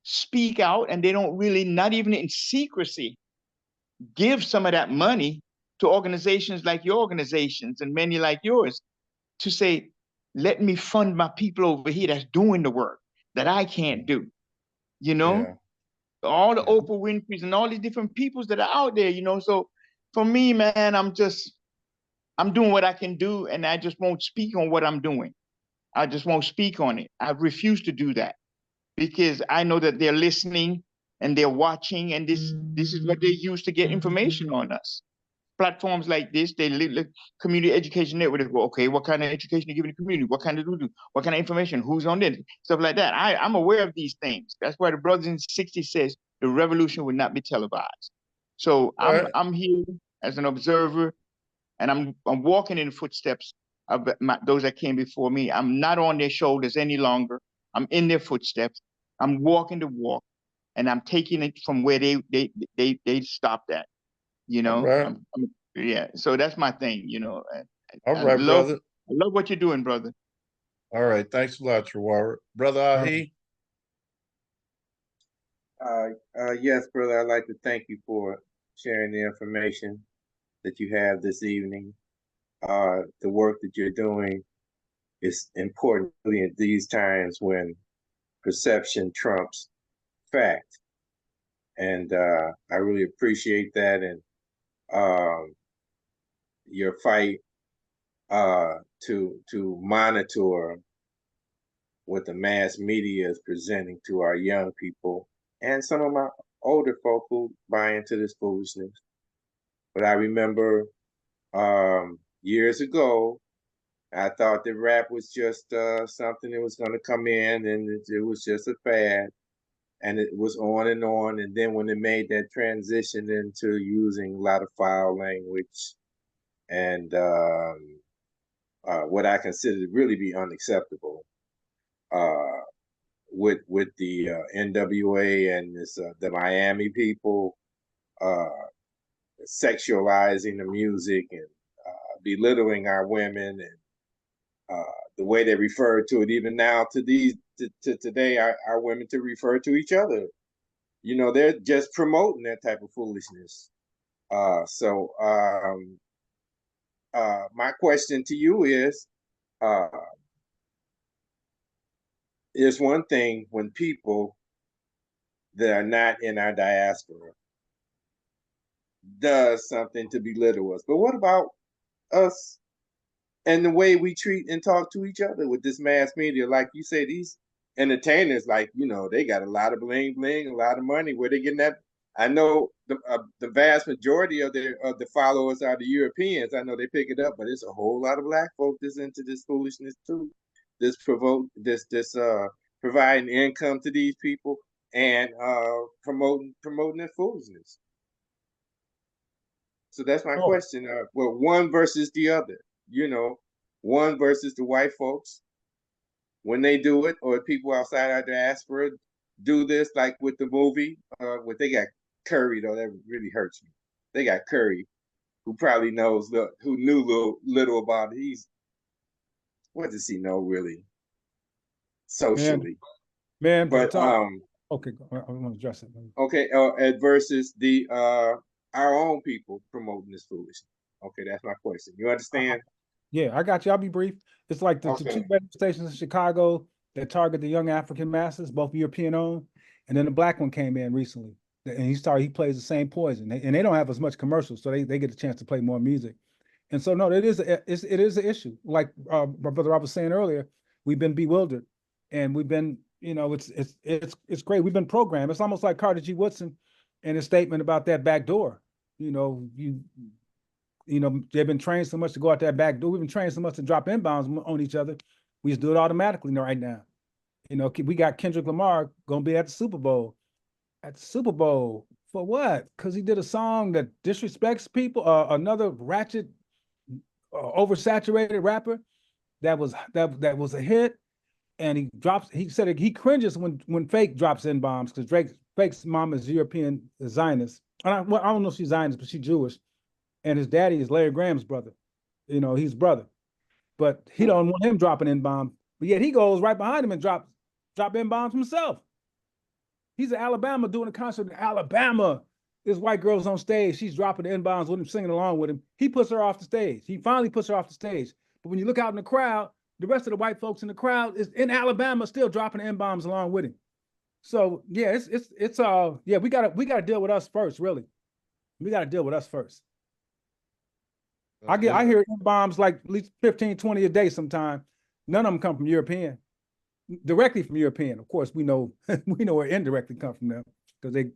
speak out, and they don't really, not even in secrecy, give some of that money to organizations like your organizations and many like yours, to say, let me fund my people over here that's doing the work that I can't do. Yeah. All the Yeah. Oprah Winfrey's and all these different peoples that are out there, So for me, man, I'm doing what I can do, and I just won't speak on what I'm doing. I just won't speak on it. I refuse to do that, because I know that they're listening and they're watching, and this is what they use to get information on us. Platforms like this, community education network, they go, okay, what kind of education you giving the community? What kind of information? Who's on this? Stuff like that. I'm aware of these things. That's why the Brothers in 60 says the revolution would not be televised. So I'm here as an observer, and I'm walking in the footsteps of those that came before me. I'm not on their shoulders any longer. I'm in their footsteps. I'm walking the walk, and I'm taking it from where they stopped at. All right. Yeah. So that's my thing. All right, brother. I love what you're doing, brother. All right. Thanks a lot, Chihuahua. Brother Ahi. Yes, brother, I'd like to thank you for sharing the information that you have this evening. The work that you're doing is important in these times when perception trumps fact. And I really appreciate that. And your fight to monitor what the mass media is presenting to our young people and some of my older folk who buy into this foolishness. But I remember years ago, I thought that rap was just something that was going to come in, and it was just a fad, and it was on and on. And then when it made that transition into using a lot of foul language and what I consider to really be unacceptable, with the NWA and the Miami people sexualizing the music and belittling our women, and the way they refer to it, even now to today, our women to refer to each other. They're just promoting that type of foolishness. So my question to you is one thing when people that are not in our diaspora does something to belittle us, but what about us and the way we treat and talk to each other with this mass media? Like you say, these entertainers, like, they got a lot of bling bling, a lot of money. Where they getting that? I know the vast majority of the followers are the Europeans. I know they pick it up, but it's a whole lot of black folk that's into this foolishness too. This providing income to these people and promoting their foolishness. So that's my question. Well, one versus the other. One versus the white folks when they do it, or people outside our diaspora do this, like with the movie. What they got Curry, though, that really hurts me. They got Curry, who probably who knew little about it. What does he know really socially? Man, but okay, I want to address it. Okay, versus the our own people promoting this foolishness. Okay, that's my question. You understand? Yeah, I got you. I'll be brief. It's like the two radio stations in Chicago that target the young African masses, both European owned, and then the black one came in recently, and he plays the same poison, and they don't have as much commercials, so they get a chance to play more music. And so no, it is an issue. Like my brother Rob was saying earlier, we've been bewildered, and we've been, it's great. We've been programmed. It's almost like Carter G. Woodson and his statement about that back door. They've been trained so much to go out that back door. We've been trained so much to drop inbounds on each other. We just do it automatically right now. We got Kendrick Lamar going to be at the Super Bowl. At the Super Bowl for what? Because he did a song that disrespects people. Another ratchet, oversaturated rapper that was a hit, and he said he cringes when Fake drops in bombs because Fake's mom is European Zionist. And I don't know if she's Zionist, but she's Jewish, and his daddy is Larry Graham's brother. You know, he's brother, but he don't want him dropping in bombs. But yet he goes right behind him and drop in bombs himself. He's in Alabama doing a concert in Alabama. This white girl's on stage. She's dropping the N-bombs with him, singing along with him. He puts her off the stage. He finally puts her off the stage. But when you look out in the crowd, the rest of the white folks in the crowd is in Alabama still dropping the N-bombs along with him. So yeah, yeah, we gotta deal with us first, really. We gotta deal with us first. I hear N-bombs like at least 15, 20 a day sometime. None of them come from European. Directly from European. Of course, we know where indirectly come from them because they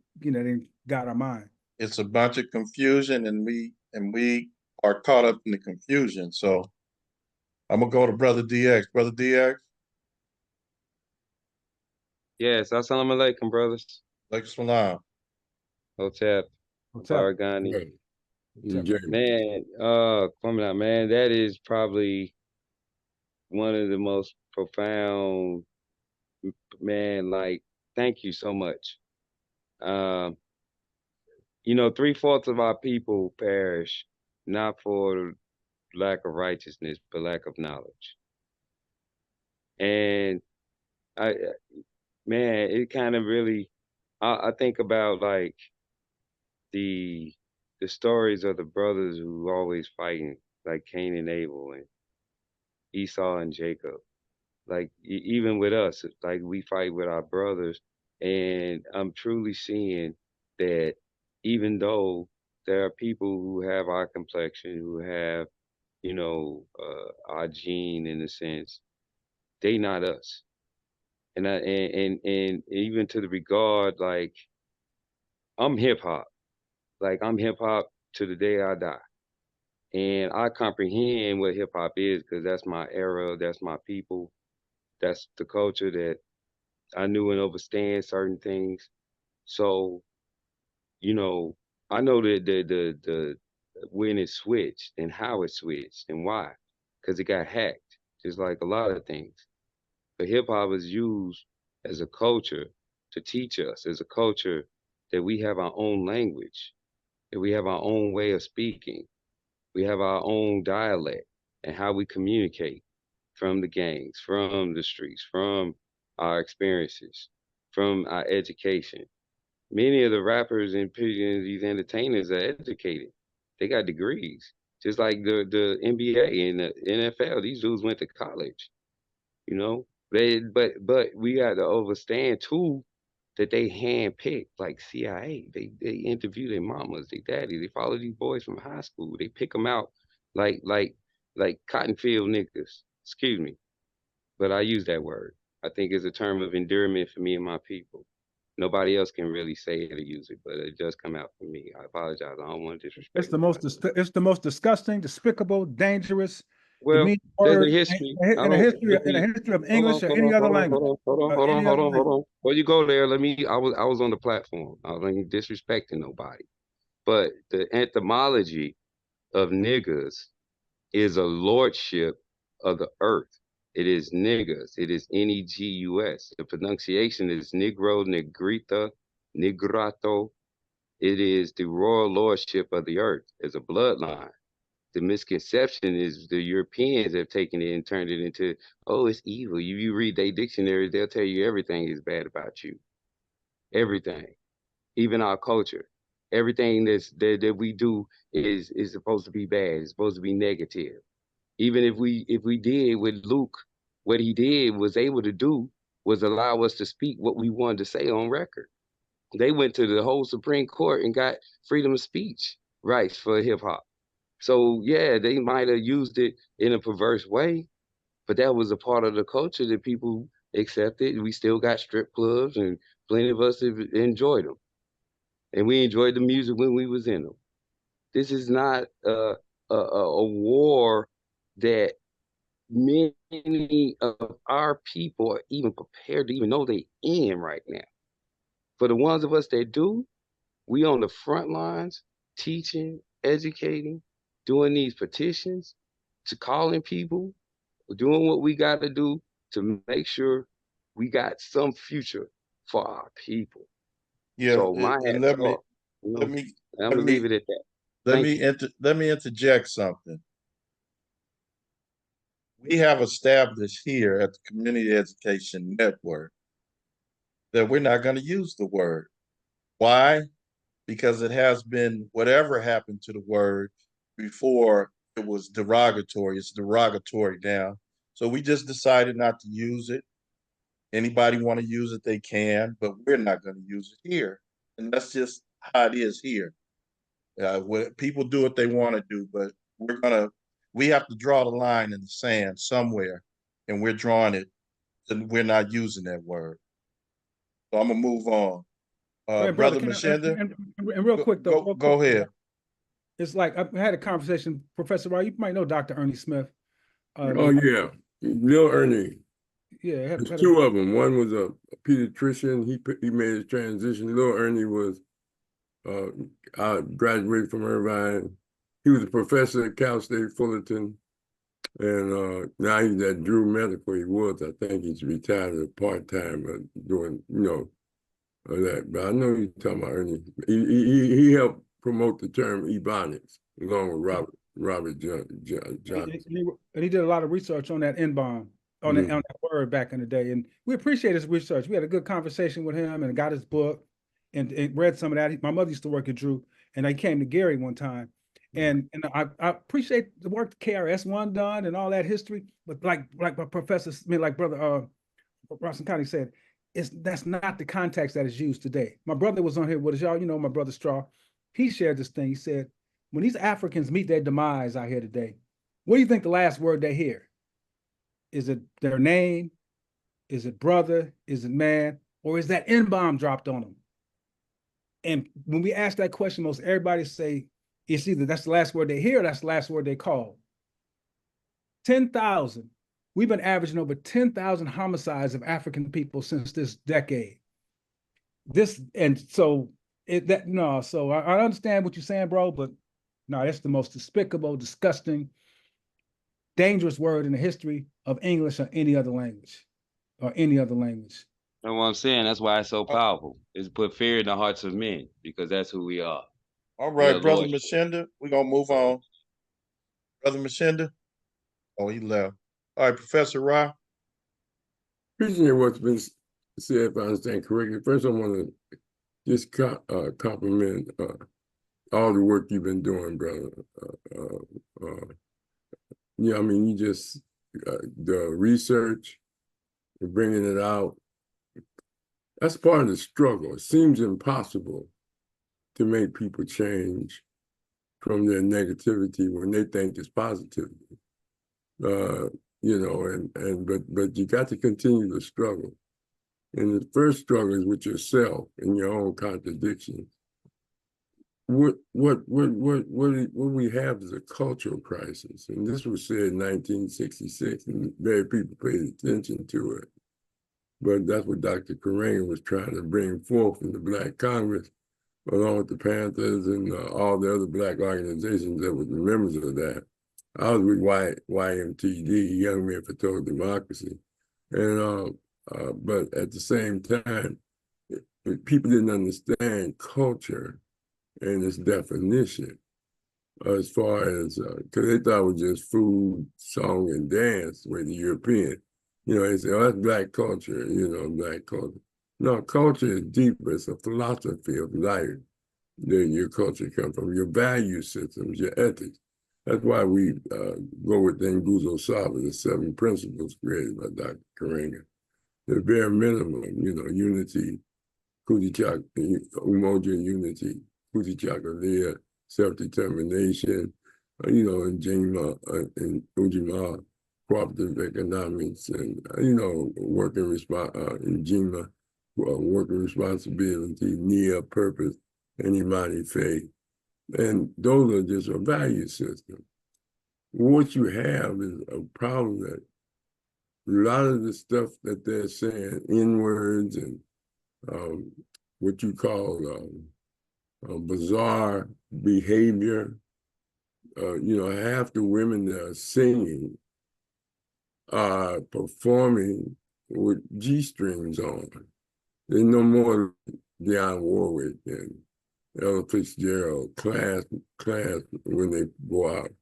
got our mind. It's a bunch of confusion, and we are caught up in the confusion. So I'm gonna go to Brother DX. Brother DX. Yes, assalamu alaikum, brothers. Like salam. Hotep, Faragani. Right. Man, Kwabena, man, that is probably one of the most profound, man, like, thank you so much. 3/4 of our people perish, not for lack of righteousness, but lack of knowledge. And man, it kind of really, I think about like the stories of the brothers who always fighting, like Cain and Abel and Esau and Jacob. Like even with us, like we fight with our brothers, and I'm truly seeing that even though there are people who have our complexion, who have, our gene in a sense, they not us. And even to the regard, like I'm hip hop. Like I'm hip hop to the day I die. And I comprehend what hip hop is because that's my era, that's my people, that's the culture that I knew and understand certain things. So, I know that the when it switched and how it switched and why, because it got hacked, just like a lot of things. But hip hop is used as a culture to teach us, as a culture that we have our own language, that we have our own way of speaking, we have our own dialect and how we communicate from the gangs, from the streets, from our experiences, from our education. Many of the rappers and these entertainers are educated. They got degrees, just like the NBA and the NFL. These dudes went to college, but we got to understand too that they handpick like CIA. They interview their mamas, their daddy. They follow these boys from high school. They pick them out like cotton field niggas. Excuse me, but I use that word. I think it's a term of endearment for me and my people. Nobody else can really say it or use it, but it does come out from me. I apologize. I don't want to disrespect. It's the most disgusting, despicable, dangerous, well, demeaning there's word a history. in a history of English or any other language. Hold on. Before you go there, I was on the platform. I wasn't disrespecting nobody. But the etymology of niggas is a lordship of the earth. It is niggas. It is Negus. The pronunciation is negro, negrita, nigrato. It is the royal lordship of the earth as a bloodline. The misconception is the Europeans have taken it and turned it into, oh, it's evil. If you read their dictionaries, they'll tell you everything is bad about you. Everything. Even our culture. Everything that we do is supposed to be bad. It's supposed to be negative. Even if we did with Luke, what he did was able to do was allow us to speak what we wanted to say on record. They went to the whole Supreme Court and got freedom of speech rights for hip hop. So yeah, they might have used it in a perverse way, but that was a part of the culture that people accepted. We still got strip clubs, and plenty of us have enjoyed them, and we enjoyed the music when we was in them. This is not a war that many of our people are even prepared to even know they in right now. For the ones of us that do, we on the front lines, teaching, educating, doing these petitions, to calling people, doing what we got to do to make sure we got some future for our people. Yeah, So my and hat's off. You know, I'm gonna leave it at that. let me interject something. We have established here at the Community Education Network that we're not going to use the word. Why? Because it has been whatever happened to the word before it was derogatory. It's derogatory now. So we just decided not to use it. Anybody want to use it, they can, but we're not going to use it here. And that's just how it is here. People do what they want to do, but we have to draw the line in the sand somewhere, and we're drawing it, and we're not using that word. So I'm gonna move on. Hey, Brother can Mashenda, and real quick though, go ahead. It's like I had a conversation, Professor Rye, you might know Dr. Ernie Smith. Oh yeah, Lil Ernie. Yeah, There's two of them. One was a pediatrician. He made his transition. Lil Ernie was I graduated from Irvine. He was a professor at Cal State Fullerton, and now he's at Drew Medical. He was, I think he's retired part time, doing that. But I know you're talking about Ernie. He helped promote the term ebonics along with Robert Johnson. And he did a lot of research on that N-bomb, on that word back in the day. And we appreciate his research. We had a good conversation with him and got his book and read some of that. My mother used to work at Drew, and I came to Gary one time. And I appreciate the work KRS-One done and all that history. But like my professor, like Brother Rawson County said, that's not the context that is used today. My brother was on here with us, y'all. You know my brother Straw. He shared this thing. He said, when these Africans meet their demise out here today, what do you think the last word they hear? Is it their name? Is it brother? Is it man? Or is that N-bomb dropped on them? And when we ask that question, most everybody say it's either that's the last word they hear or that's the last word they call. 10,000. We've been averaging over 10,000 homicides of African people since this decade. So I understand what you're saying, bro, but no, that's the most despicable, disgusting, dangerous word in the history of English or any other language. That's what I'm saying. That's why it's so powerful. It's put fear in the hearts of men because that's who we are. All right, Brother Mashenda, we're gonna move on. Brother Mashenda, oh, he left. All right, Professor Ra. Appreciate what's been said, if I understand correctly. First, I want to just compliment all the work you've been doing, brother. Yeah, I mean, you just the research, bringing it out. That's part of the struggle. It seems impossible to make people change from their negativity when they think it's positivity. But you got to continue the struggle. And the first struggle is with yourself and your own contradictions. What we have is a cultural crisis, and this was said in 1966, and very people paid attention to it. But that's what Dr. Karenga was trying to bring forth in the Black Congress, along with the Panthers and all the other Black organizations that were members of that. I was with YMTD, Young Men for Total Democracy, and but at the same time, people didn't understand culture and its definition as far as, because they thought it was just food, song, and dance, with the European. They say, oh, that's Black culture, Black culture. No, culture is deeper. It's a philosophy of life that your culture comes from, your value systems, your ethics. That's why we go with Nguzo Saba, the 7 principles created by Dr. Karenga. The bare minimum, unity, Kujichagulia, umoja, unity, Kujichagulia, self-determination, and Jima and Ujima, cooperative economics, and, working in Jima, working responsibility, Nia, purpose, and Imani, faith. And those are just a value system. What you have is a problem that a lot of the stuff that they're saying, N-words and what you call bizarre behavior, half the women that are singing are performing with G-strings on. There's no more Dionne Warwick and Ella Fitzgerald class when they go out.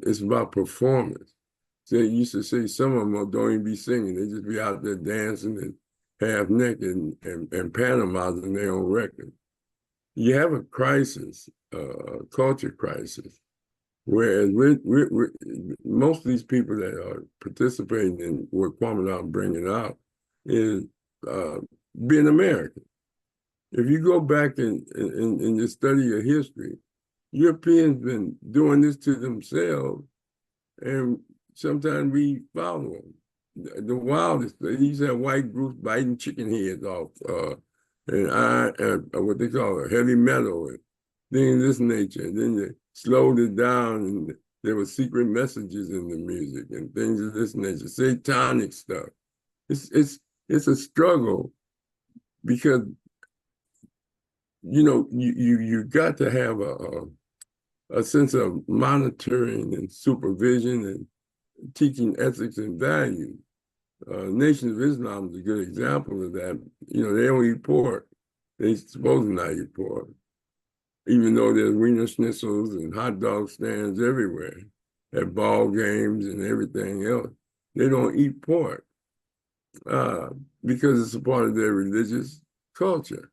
It's about performance. They used to say some of them don't even be singing. They just be out there dancing and half naked and pantomiming their own record. You have a crisis, a culture crisis, whereas most of these people that are participating in what Kwabena is bringing out is being American. If you go back and you study your history, Europeans been doing this to themselves, and sometimes we follow them. The wildest, they used to have white groups biting chicken heads off, and what they call it, heavy metal, and things of this nature. And then they slowed it down, and there were secret messages in the music and things of this nature, satanic stuff. It's a struggle because you got to have a sense of monitoring and supervision and teaching ethics and values. Nation of Islam is a good example of that. They don't eat pork. They're supposed to not eat pork, even though there's wiener schnitzels and hot dog stands everywhere at ball games and everything else. They don't eat pork because it's a part of their religious culture.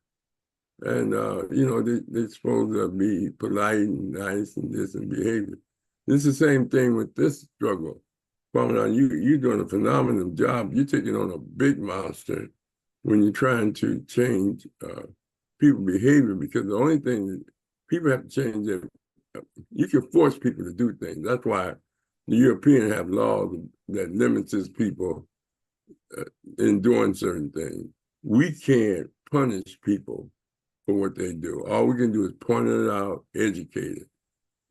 And, they're supposed to be polite and nice and this and behavior. It's the same thing with this struggle. Kwabena, you're doing a phenomenal job. You're taking on a big monster when you're trying to change people's behavior, because the only thing that people have to change is you can force people to do things. That's why the Europeans have laws that limits people in doing certain things. We can't punish people for what they do. All we can do is point it out, educate it.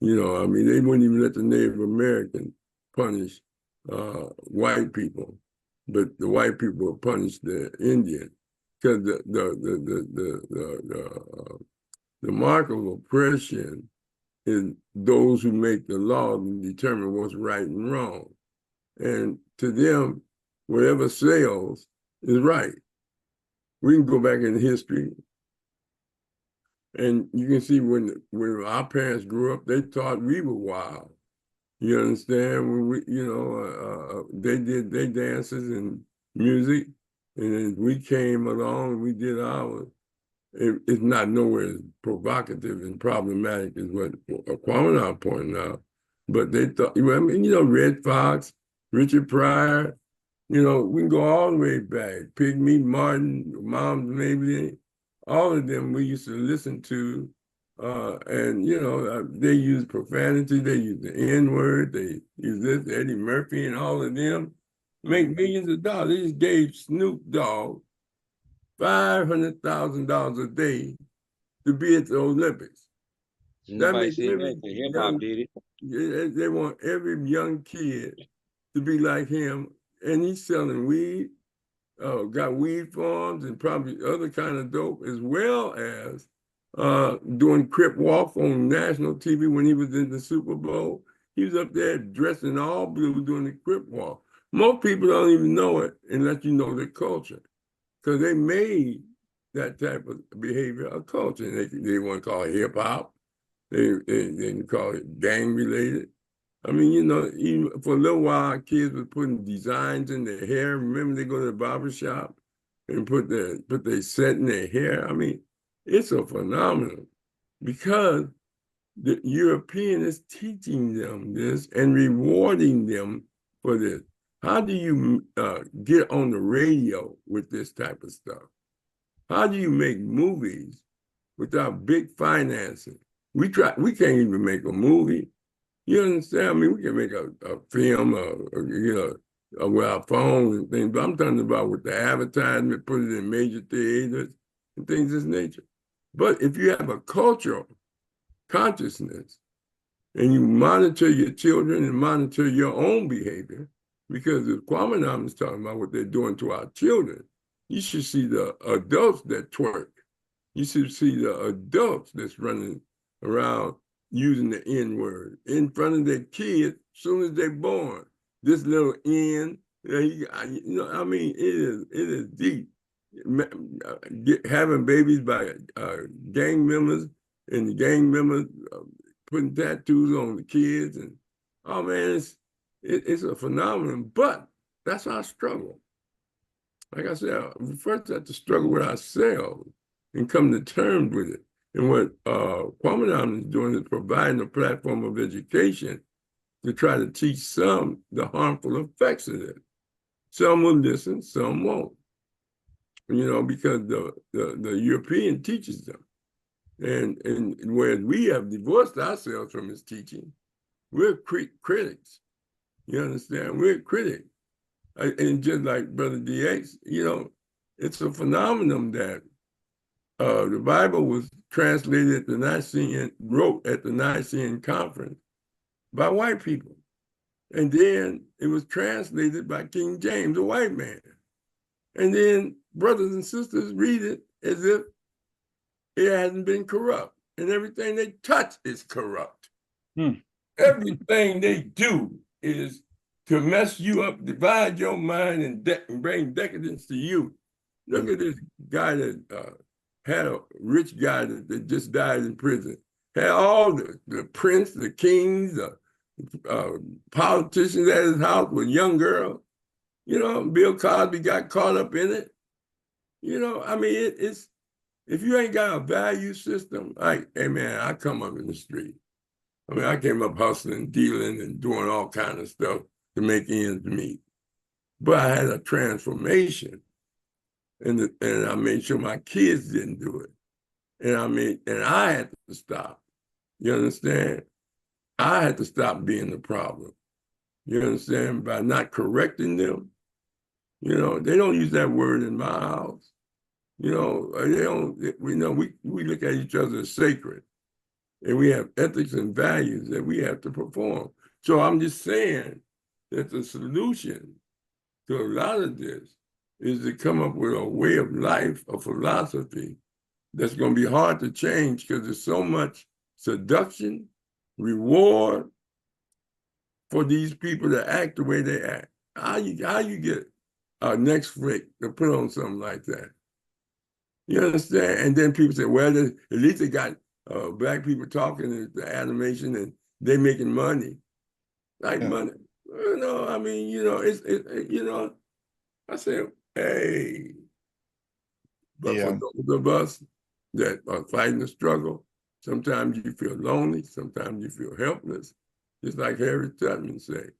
They wouldn't even let the Native American punish white people, but the white people will punish the Indian, because the mark of oppression is those who make the law and determine what's right and wrong. And to them, whatever sells is right. We can go back in history, and you can see when our parents grew up, they thought we were wild. You understand? When they did their dances and music, and then we came along, we did ours. It's not nowhere as provocative and problematic as what Kwabena pointed out. But they thought, Red Fox, Richard Pryor, we can go all the way back. Pygmy, Martin, Moms Mabley, all of them we used to listen to. They use profanity, they use the N-word, they use this, Eddie Murphy, and all of them make millions of dollars. They just gave Snoop Dogg $500,000 a day to be at the Olympics. Nobody said that. Hip hop did it. They want every young kid to be like him, and he's selling weed, got weed farms and probably other kind of dope, as well as doing Crip Walk on national TV when he was in the Super Bowl. He was up there dressed in all blue doing the Crip Walk. Most people don't even know it unless you know their culture, because they made that type of behavior a culture. They want to call it hip hop. They call it gang related. Even for a little while, kids were putting designs in their hair. Remember, they go to the barber shop and put their scent in their hair. It's a phenomenon, because the European is teaching them this and rewarding them for this. How do you get on the radio with this type of stuff? How do you make movies without big financing? We can't even make a movie. You understand? We can make a film, with our phones and things, but I'm talking about with the advertisement, put it in major theaters and things of this nature. But if you have a cultural consciousness and you monitor your children and monitor your own behavior, because if Kwabena is talking about what they're doing to our children, you should see the adults that twerk. You should see the adults that's running around using the N-word in front of their kids as soon as they're born. this little end. You know, I mean, it is deep. Having babies by gang members, and the gang members putting tattoos on the kids, and oh man, it's a phenomenon. But that's our struggle. Like I said, we first have to struggle with ourselves and come to terms with it. And what Kwabena is doing is providing a platform of education to try to teach some the harmful effects of it. Some will listen, some won't. You know, because the European teaches them. And whereas we have divorced ourselves from his teaching, we're critics. You understand? We're critics. And just like Brother DX, you know, it's a phenomenon that the Bible was translated at the Nicene, wrote at the Nicene Conference by white people. And then it was translated by King James, a white man. And then brothers and sisters read it as if it hasn't been corrupt. And everything they touch is corrupt. Everything they do is to mess you up, divide your mind, and bring decadence to you. Look at this guy that had a rich guy that just died in prison. Had all the prince, the kings, the politicians at his house with young girls. You know, Bill Cosby got caught up in it. You know, I mean, it's if you ain't got a value system, like, hey man, I come up in the street. I mean, I came up hustling, dealing, and doing all kinds of stuff to make ends meet. But I had a transformation, and I made sure my kids didn't do it. And I had to stop. You understand? I had to stop being the problem. You understand? By not correcting them. You know, they don't use that word in my house. You know, they don't. We look at each other as sacred, and we have ethics and values that we have to perform. So I'm just saying that the solution to a lot of this is to come up with a way of life, a philosophy that's going to be hard to change because there's so much seduction, reward for these people that act the way they act. How you get a next flick to put on something like that? You understand? And then people say, well, at least they got black people talking the animation and they making money. Like money. You know, I mean, you know, you know, I said, hey, but for those of us that are fighting the struggle, sometimes you feel lonely, sometimes you feel helpless. Just like Harriet Tubman said,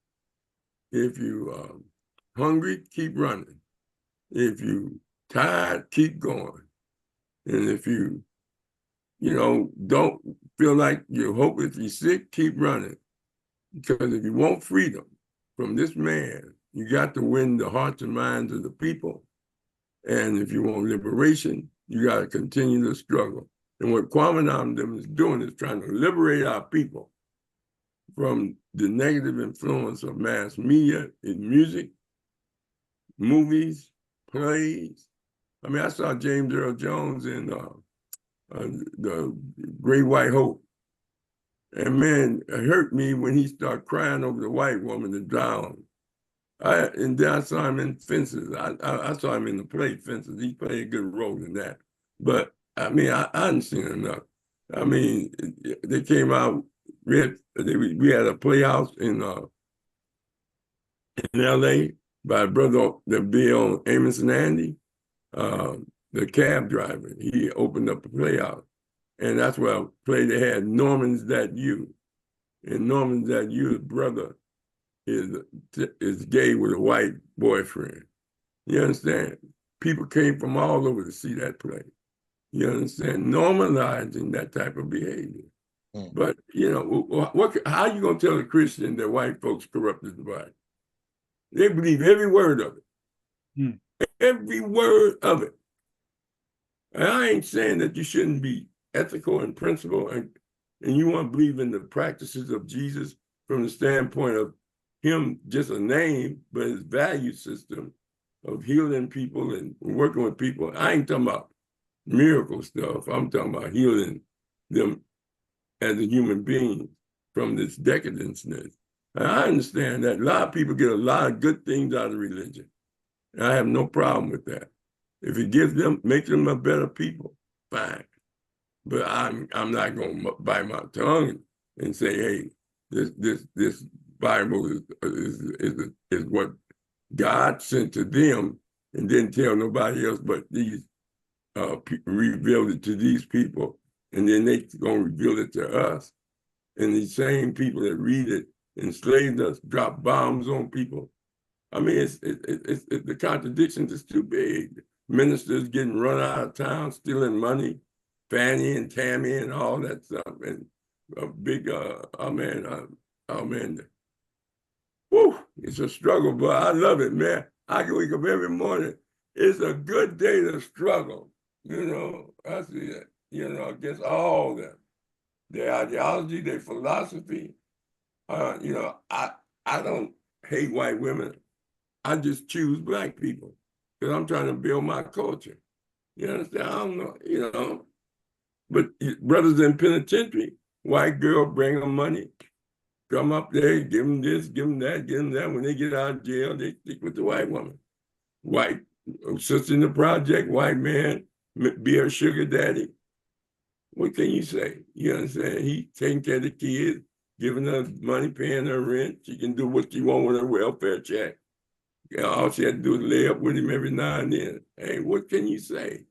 if you hungry, keep running. If you tired, keep going. And if you know, don't feel like you're hopeless, you're sick, keep running. Because if you want freedom from this man, you got to win the hearts and minds of the people. And if you want liberation, you got to continue the struggle. And what Kwabena is doing is trying to liberate our people from the negative influence of mass media in music, movies, plays. I mean, I saw James Earl Jones in the Great White Hope. And man, it hurt me when he started crying over the white woman that drowned. And then I saw him in Fences. I saw him in the play Fences. He played a good role in that. But I mean, I hadn't seen enough. I mean, they came out. We had a playhouse in L.A. by a brother that be on Amos and Andy, the cab driver. He opened up a playhouse. And that's where I played. They had Norman's That You. And Norman's That You's brother is gay with a white boyfriend. You understand? People came from all over to see that play. You understand? Normalizing that type of behavior. But, you know, how are you going to tell a Christian that white folks corrupted the Bible? They believe every word of it. Every word of it. And I ain't saying that you shouldn't be ethical and principled and you want to believe in the practices of Jesus from the standpoint of him just a name, but his value system of healing people and working with people. I ain't talking about miracle stuff. I'm talking about healing them as a human being from this decadence. And I understand that a lot of people get a lot of good things out of religion. And I have no problem with that. If it gives them, makes them a better people, fine. But I'm not going to bite my tongue and say, hey, this Bible is what God sent to them, and didn't tell nobody else but these revealed it to these people, and then they gonna reveal it to us. And these same people that read it enslaved us, drop bombs on people. I mean, the contradictions is too big. Ministers getting run out of town, stealing money, Fannie and Tammy and all that stuff, and a big oh man, whew, it's a struggle, but I love it, man. I can wake up every morning. It's a good day to struggle. You know, I see it. You know, against all of them, their ideology, their philosophy. You know, I don't hate white women. I just choose black people because I'm trying to build my culture. You understand? I don't know, you know. But brothers in penitentiary, white girl bring them money, come up there, give them this, give them that, give them that. When they get out of jail, they stick with the white woman. White sister in the project, white man, be her sugar daddy. What can you say? You understand? He taking care of the kids, giving her money, paying her rent. She can do what she want with her welfare check. You know, all she had to do is lay up with him every now and then. Hey, what can you say?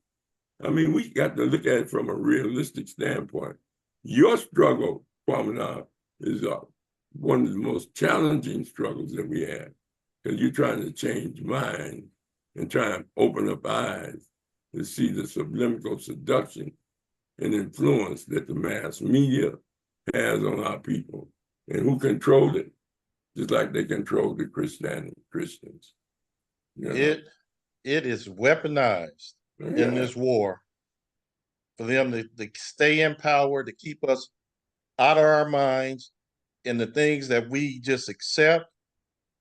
I mean, we got to look at it from a realistic standpoint. Your struggle, Kwabena, is one of the most challenging struggles that we have, because you're trying to change minds and trying to open up eyes to see the subliminal seduction and influence that the mass media has on our people, and who control it, just like they control the Christians. You know? It is weaponized in this war for them to stay in power, to keep us out of our minds, and the things that we just accept.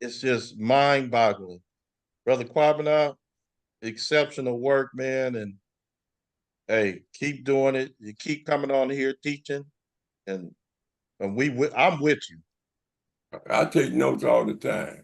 It's just mind-boggling. Brother Kwabena, exceptional work, man, and hey, keep doing it. You keep coming on here teaching, and I'm with you. I take notes all the time.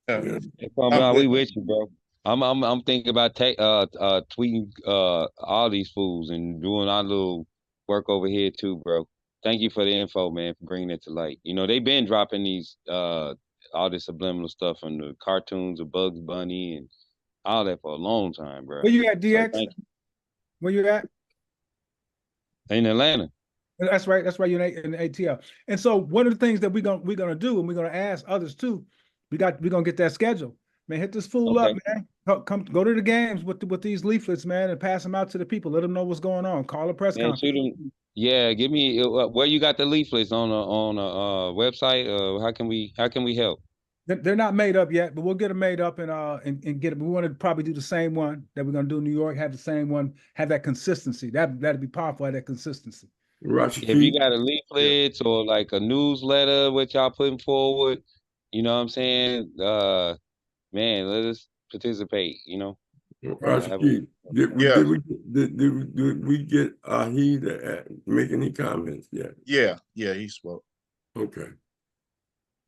Yeah. Yeah. We with you, bro. I'm thinking about tweeting all these fools and doing our little work over here too, bro. Thank you for the info, man, for bringing it to light. You know, they've been dropping these all this subliminal stuff from the cartoons of Bugs Bunny and all that for a long time, bro. Where you at, DX? So Where you at? in Atlanta. That's right. That's right. You're in ATL. And so one of the things that we're gonna do, and we're gonna ask others too, we're gonna get that schedule. Man, hit this fool up, man. Come go to the games with these leaflets, man, and pass them out to the people. Let them know what's going on. Call a press conference. Yeah, give me where you got the leaflets on a website. How can we help? They're not made up yet, but we'll get them made up and get them. We want to probably do the same one that we're gonna do in New York. Have the same one. Have that consistency. That'd be powerful. Have that consistency. If you got a leaflets or like a newsletter, what y'all putting forward, you know what I'm saying? Man, let us participate, you know. Rasuli, did we get he to make any comments yet? Yeah, he spoke. Okay.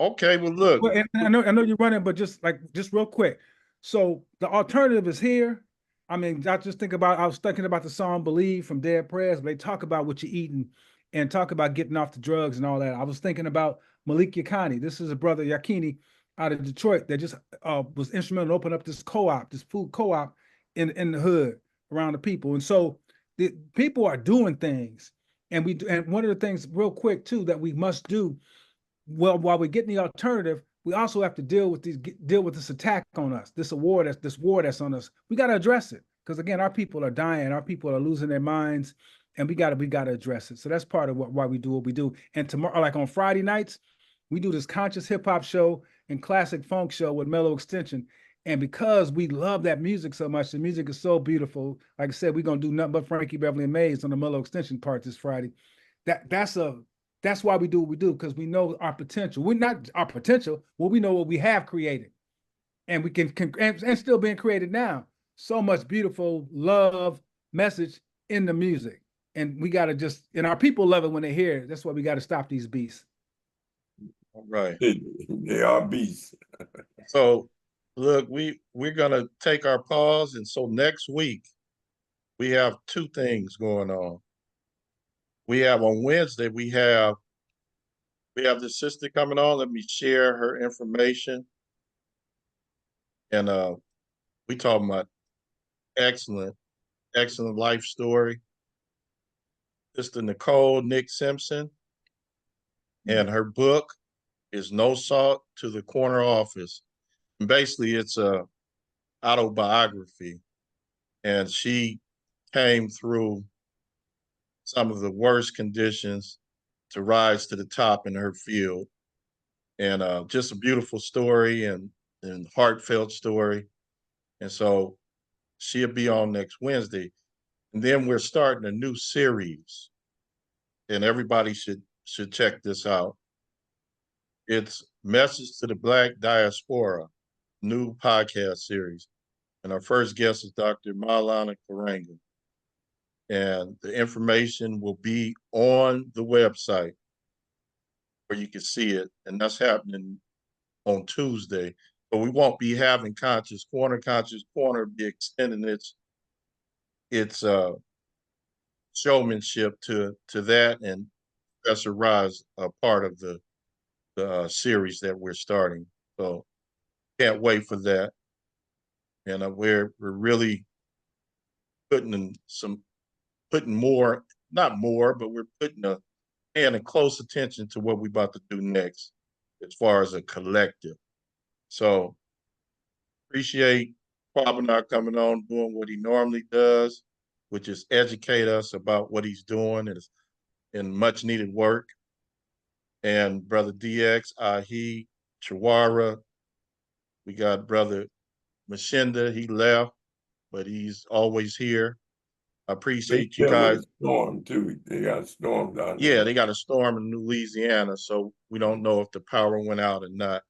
Okay, well, look. Well, and I know you're running, but just real quick. So the alternative is here. I mean, I was thinking about the song "Believe" from Dead Prayers. They talk about what you're eating and talk about getting off the drugs and all that. I was thinking about Malik Yakini. This is a brother Yakini out of Detroit that just was instrumental in opening up this co-op, this food co-op in the hood around the people. And so the people are doing things, and one of the things real quick too that we must do. Well, while we're getting the alternative, we also have to deal with this attack on us, this war that's on us. We got to address it because again, our people are dying, our people are losing their minds, and we got to address it. So that's part of why we do what we do. And tomorrow, like on Friday nights, we do this conscious hip hop show and classic funk show with Mellow Extension. And because we love that music so much, the music is so beautiful. Like I said, we're gonna do nothing but Frankie Beverly and Maze on the Mellow Extension part this Friday. That's why we do what we do, because we know our potential. We're not our potential. Well, we know what we have created, and we can and still being created now. So much beautiful love message in the music, and we got to and our people love it when they hear it. That's why we got to stop these beasts. All right. They are beasts. So look, we're gonna take our pause, and so next week we have two things going on. We have on Wednesday, we have the sister coming on. Let me share her information. And we talking about excellent life story. Sister Nicole Nick Simpson, and her book is No Salt to the Corner Office. And basically, it's a autobiography, and she came through some of the worst conditions to rise to the top in her field. And just a beautiful story and heartfelt story. And so she'll be on next Wednesday. And then we're starting a new series, and everybody should check this out. It's Message to the Black Diaspora, new podcast series. And our first guest is Dr. Maulana Karanga. And the information will be on the website where you can see it. And that's happening on Tuesday. But we won't be having Conscious Corner. Conscious Corner be extending its showmanship to that, and Professor Ra's a part of the series that we're starting. So can't wait for that. And we're really putting more, not more, but we're paying a close attention to what we're about to do next as far as a collective. So appreciate Kwabena coming on, doing what he normally does, which is educate us about what he's doing and much needed work. And Brother DX, Ahi, Chawara, we got Brother Mashinda, he left, but he's always here. I appreciate you guys. Storm too. They got a storm down there. Yeah, they got a storm in Louisiana, so we don't know if the power went out or not.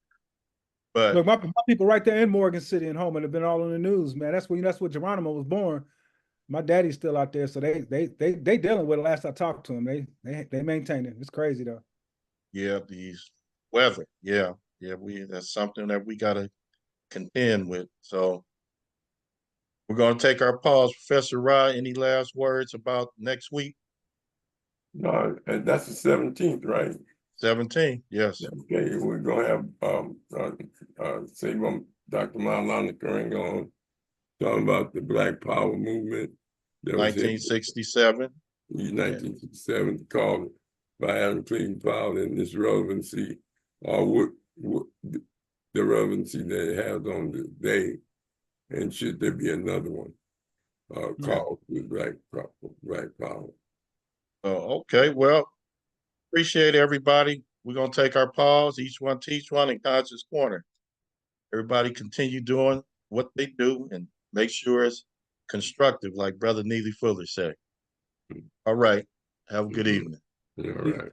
But look, my people right there in Morgan City and Houma have been all in the news, man. That's where Geronimo was born. My daddy's still out there, so they dealing with it. Last I talked to him, they maintain it. It's crazy though. yeah, these weather, yeah, that's something that we got to contend with. So we're going to take our pause. Professor Ra, any last words about next week? No, that's the 17th, right? 17, yes. Okay, we're gonna have Dr. Maulana Karanga on, talking about the Black Power movement. That 1967. 1967, called by Adam Clayton Powell, and this relevancy, or what the relevancy that it has on the day, and should there be another one called the Black Power. Oh, okay. Well, appreciate everybody. We're going to take our pause, each one teach one in Conscious Corner. Everybody continue doing what they do and make sure it's constructive, like Brother Neely Fuller said. All right. Have a good evening. All right.